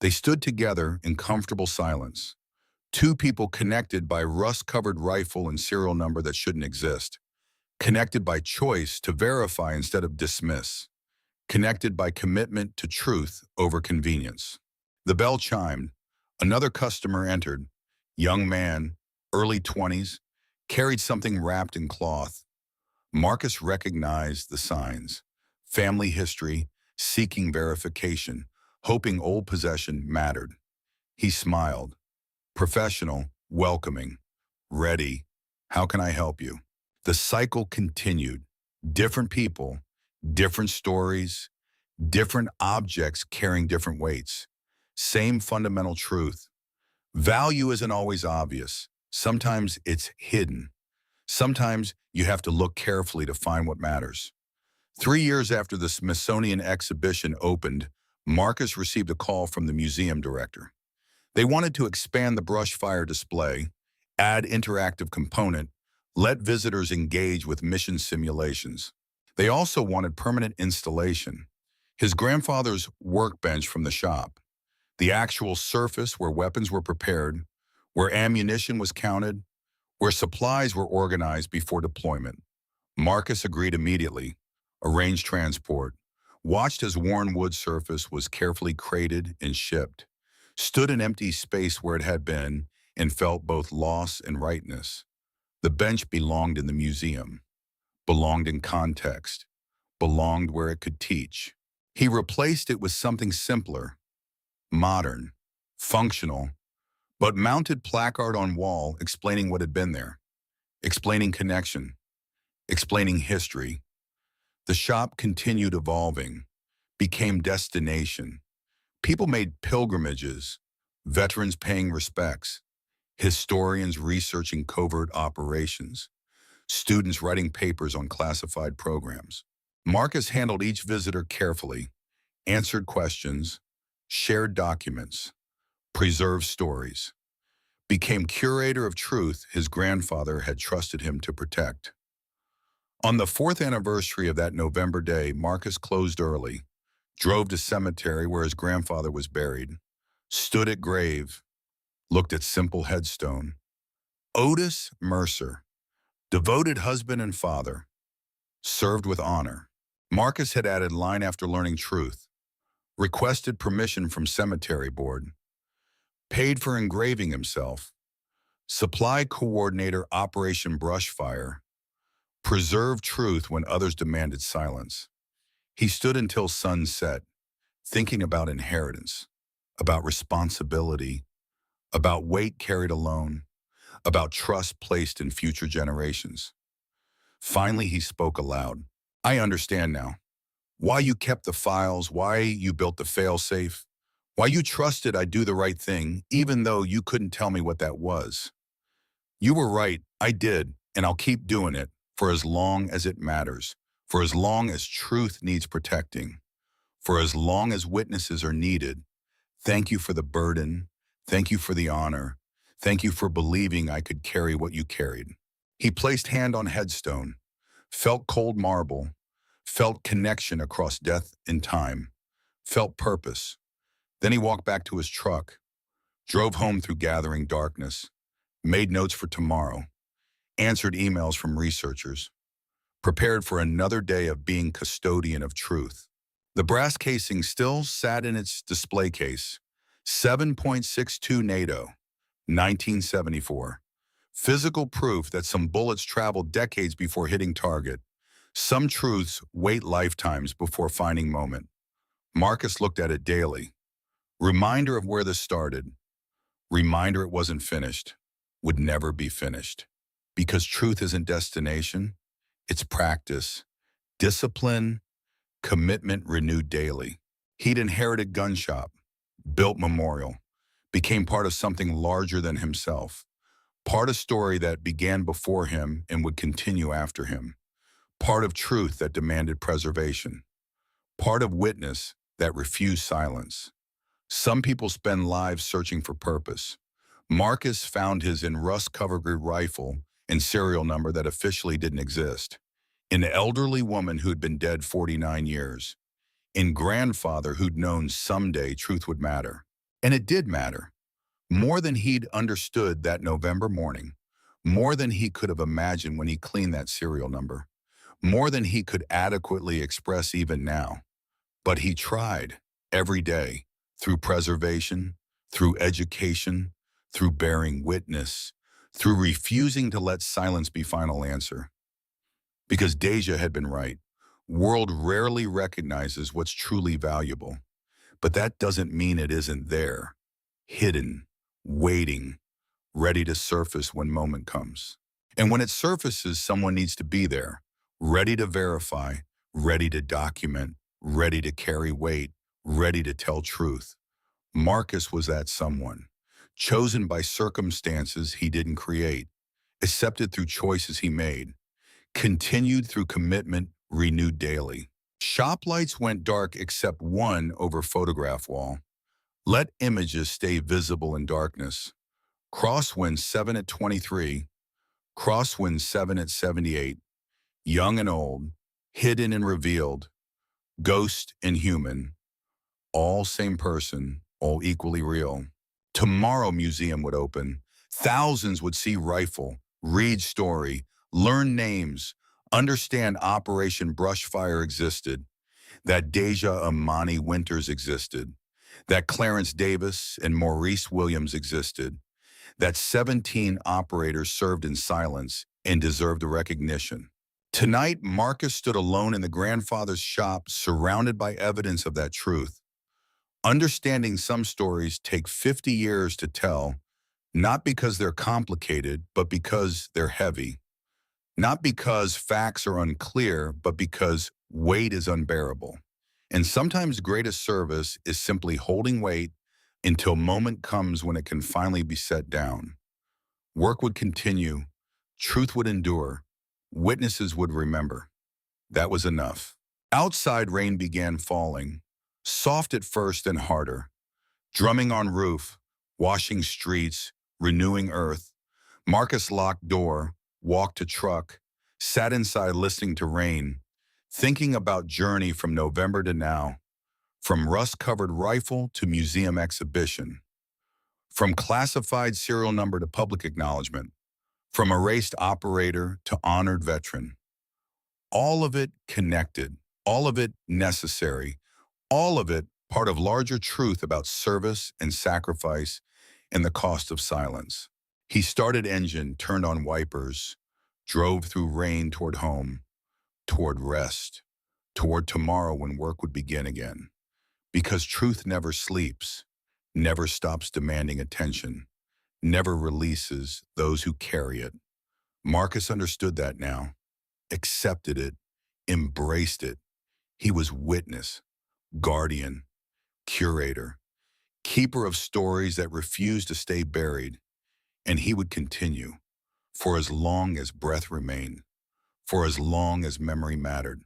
They stood together in comfortable silence, two people connected by rust-covered rifle and serial number that shouldn't exist, connected by choice to verify instead of dismiss, connected by commitment to truth over convenience. The bell chimed. Another customer entered. Young man, early 20s, carried something wrapped in cloth. Marcus recognized the signs. Family history, seeking verification, hoping old possession mattered. He smiled. Professional, welcoming, ready. How can I help you? The cycle continued. Different people, different stories, different objects carrying different weights. Same fundamental truth. Value isn't always obvious. Sometimes it's hidden. Sometimes you have to look carefully to find what matters. 3 years after the Smithsonian exhibition opened, Marcus received a call from the museum director. They wanted to expand the brush fire display, add interactive component, let visitors engage with mission simulations. They also wanted permanent installation. His grandfather's workbench from the shop, the actual surface where weapons were prepared, where ammunition was counted, where supplies were organized before deployment. Marcus agreed immediately, arranged transport, watched as worn wood surface was carefully crated and shipped, stood in empty space where it had been, and felt both loss and rightness. The bench belonged in the museum, belonged in context, belonged where it could teach. He replaced it with something simpler, modern, functional, but mounted placard on wall explaining what had been there, explaining connection, explaining history. The shop continued evolving, became destination. People made pilgrimages, veterans paying respects, historians researching covert operations, students writing papers on classified programs. Marcus handled each visitor carefully, answered questions, shared documents, preserved stories, became curator of truth his grandfather had trusted him to protect. On the fourth anniversary of that November day, Marcus closed early, drove to cemetery where his grandfather was buried, stood at grave, looked at simple headstone. Otis Mercer, devoted husband and father, served with honor. Marcus had added line after learning truth, requested permission from cemetery board, paid for engraving himself, supply coordinator Operation Brushfire, preserved truth when others demanded silence. He stood until sunset, thinking about inheritance, about responsibility, about weight carried alone, about trust placed in future generations. Finally, he spoke aloud. I understand now. Why you kept the files, why you built the failsafe, why you trusted I'd do the right thing, even though you couldn't tell me what that was. You were right, I did, and I'll keep doing it for as long as it matters, for as long as truth needs protecting, for as long as witnesses are needed. Thank you for the burden. Thank you for the honor. Thank you for believing I could carry what you carried. He placed hand on headstone, felt cold marble, felt connection across death and time, felt purpose. Then he walked back to his truck, drove home through gathering darkness, made notes for tomorrow, answered emails from researchers, prepared for another day of being custodian of truth. The brass casing still sat in its display case, 7.62 NATO, 1974. Physical proof that some bullets traveled decades before hitting target. Some truths wait lifetimes before finding moment. Marcus looked at it daily. Reminder of where this started. Reminder it wasn't finished. Would never be finished. Because truth isn't destination, it's practice. Discipline, commitment renewed daily. He'd inherited gun shop, built memorial, became part of something larger than himself. Part of story that began before him and would continue after him. Part of truth that demanded preservation. Part of witness that refused silence. Some people spend lives searching for purpose. Marcus found his in rust-covered rifle and serial number that officially didn't exist. An elderly woman who'd been dead 49 years. In grandfather who'd known someday truth would matter. And it did matter. More than he'd understood that November morning. More than he could have imagined when he cleaned that serial number. More than he could adequately express even now. But he tried every day, through preservation, through education, through bearing witness, through refusing to let silence be final answer. Because Deja had been right. World rarely recognizes what's truly valuable. But that doesn't mean it isn't there. Hidden, waiting, ready to surface when moment comes. And when it surfaces, someone needs to be there, ready to verify, ready to document, ready to carry weight, ready to tell truth. Marcus was that someone, chosen by circumstances he didn't create, accepted through choices he made, continued through commitment renewed daily. Shop lights went dark except one over photograph wall. Let images stay visible in darkness. Crosswind 7 at 23, crosswind 7 at 78, young and old, hidden and revealed, ghost and human, all same person, all equally real. Tomorrow museum would open. Thousands would see rifle, read story, learn names, understand Operation Brushfire existed, that Deja Amani Winters existed, that Clarence Davis and Maurice Williams existed, that 17 operators served in silence and deserved a recognition. Tonight, Marcus stood alone in the grandfather's shop, surrounded by evidence of that truth. Understanding some stories take 50 years to tell, not because they're complicated, but because they're heavy. Not because facts are unclear, but because weight is unbearable. And sometimes greatest service is simply holding weight until moment comes when it can finally be set down. Work would continue, truth would endure, witnesses would remember. That was enough. Outside rain began falling, soft at first and harder, drumming on roof, washing streets, renewing earth. Marcus locked door, walked to truck, sat inside listening to rain, thinking about journey from November to now, from rust-covered rifle to museum exhibition, from classified serial number to public acknowledgement, from erased operator to honored veteran. All of it connected, all of it necessary, all of it part of larger truth about service and sacrifice and the cost of silence. He started engine, turned on wipers, drove through rain toward home, toward rest, toward tomorrow when work would begin again. Because truth never sleeps, never stops demanding attention, never releases those who carry it. Marcus understood that now, accepted it, embraced it. He was witness, guardian, curator, keeper of stories that refused to stay buried. And he would continue for as long as breath remained, for as long as memory mattered,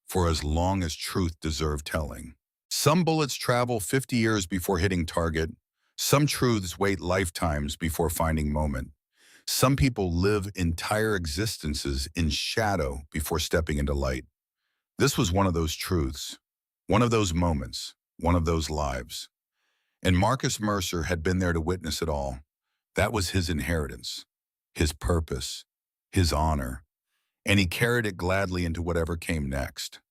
for as long as truth deserved telling. Some bullets travel 50 years before hitting target. Some truths wait lifetimes before finding moment. Some people live entire existences in shadow before stepping into light. This was one of those truths, one of those moments, one of those lives. And Marcus Mercer had been there to witness it all. That was his inheritance, his purpose, his honor, and he carried it gladly into whatever came next.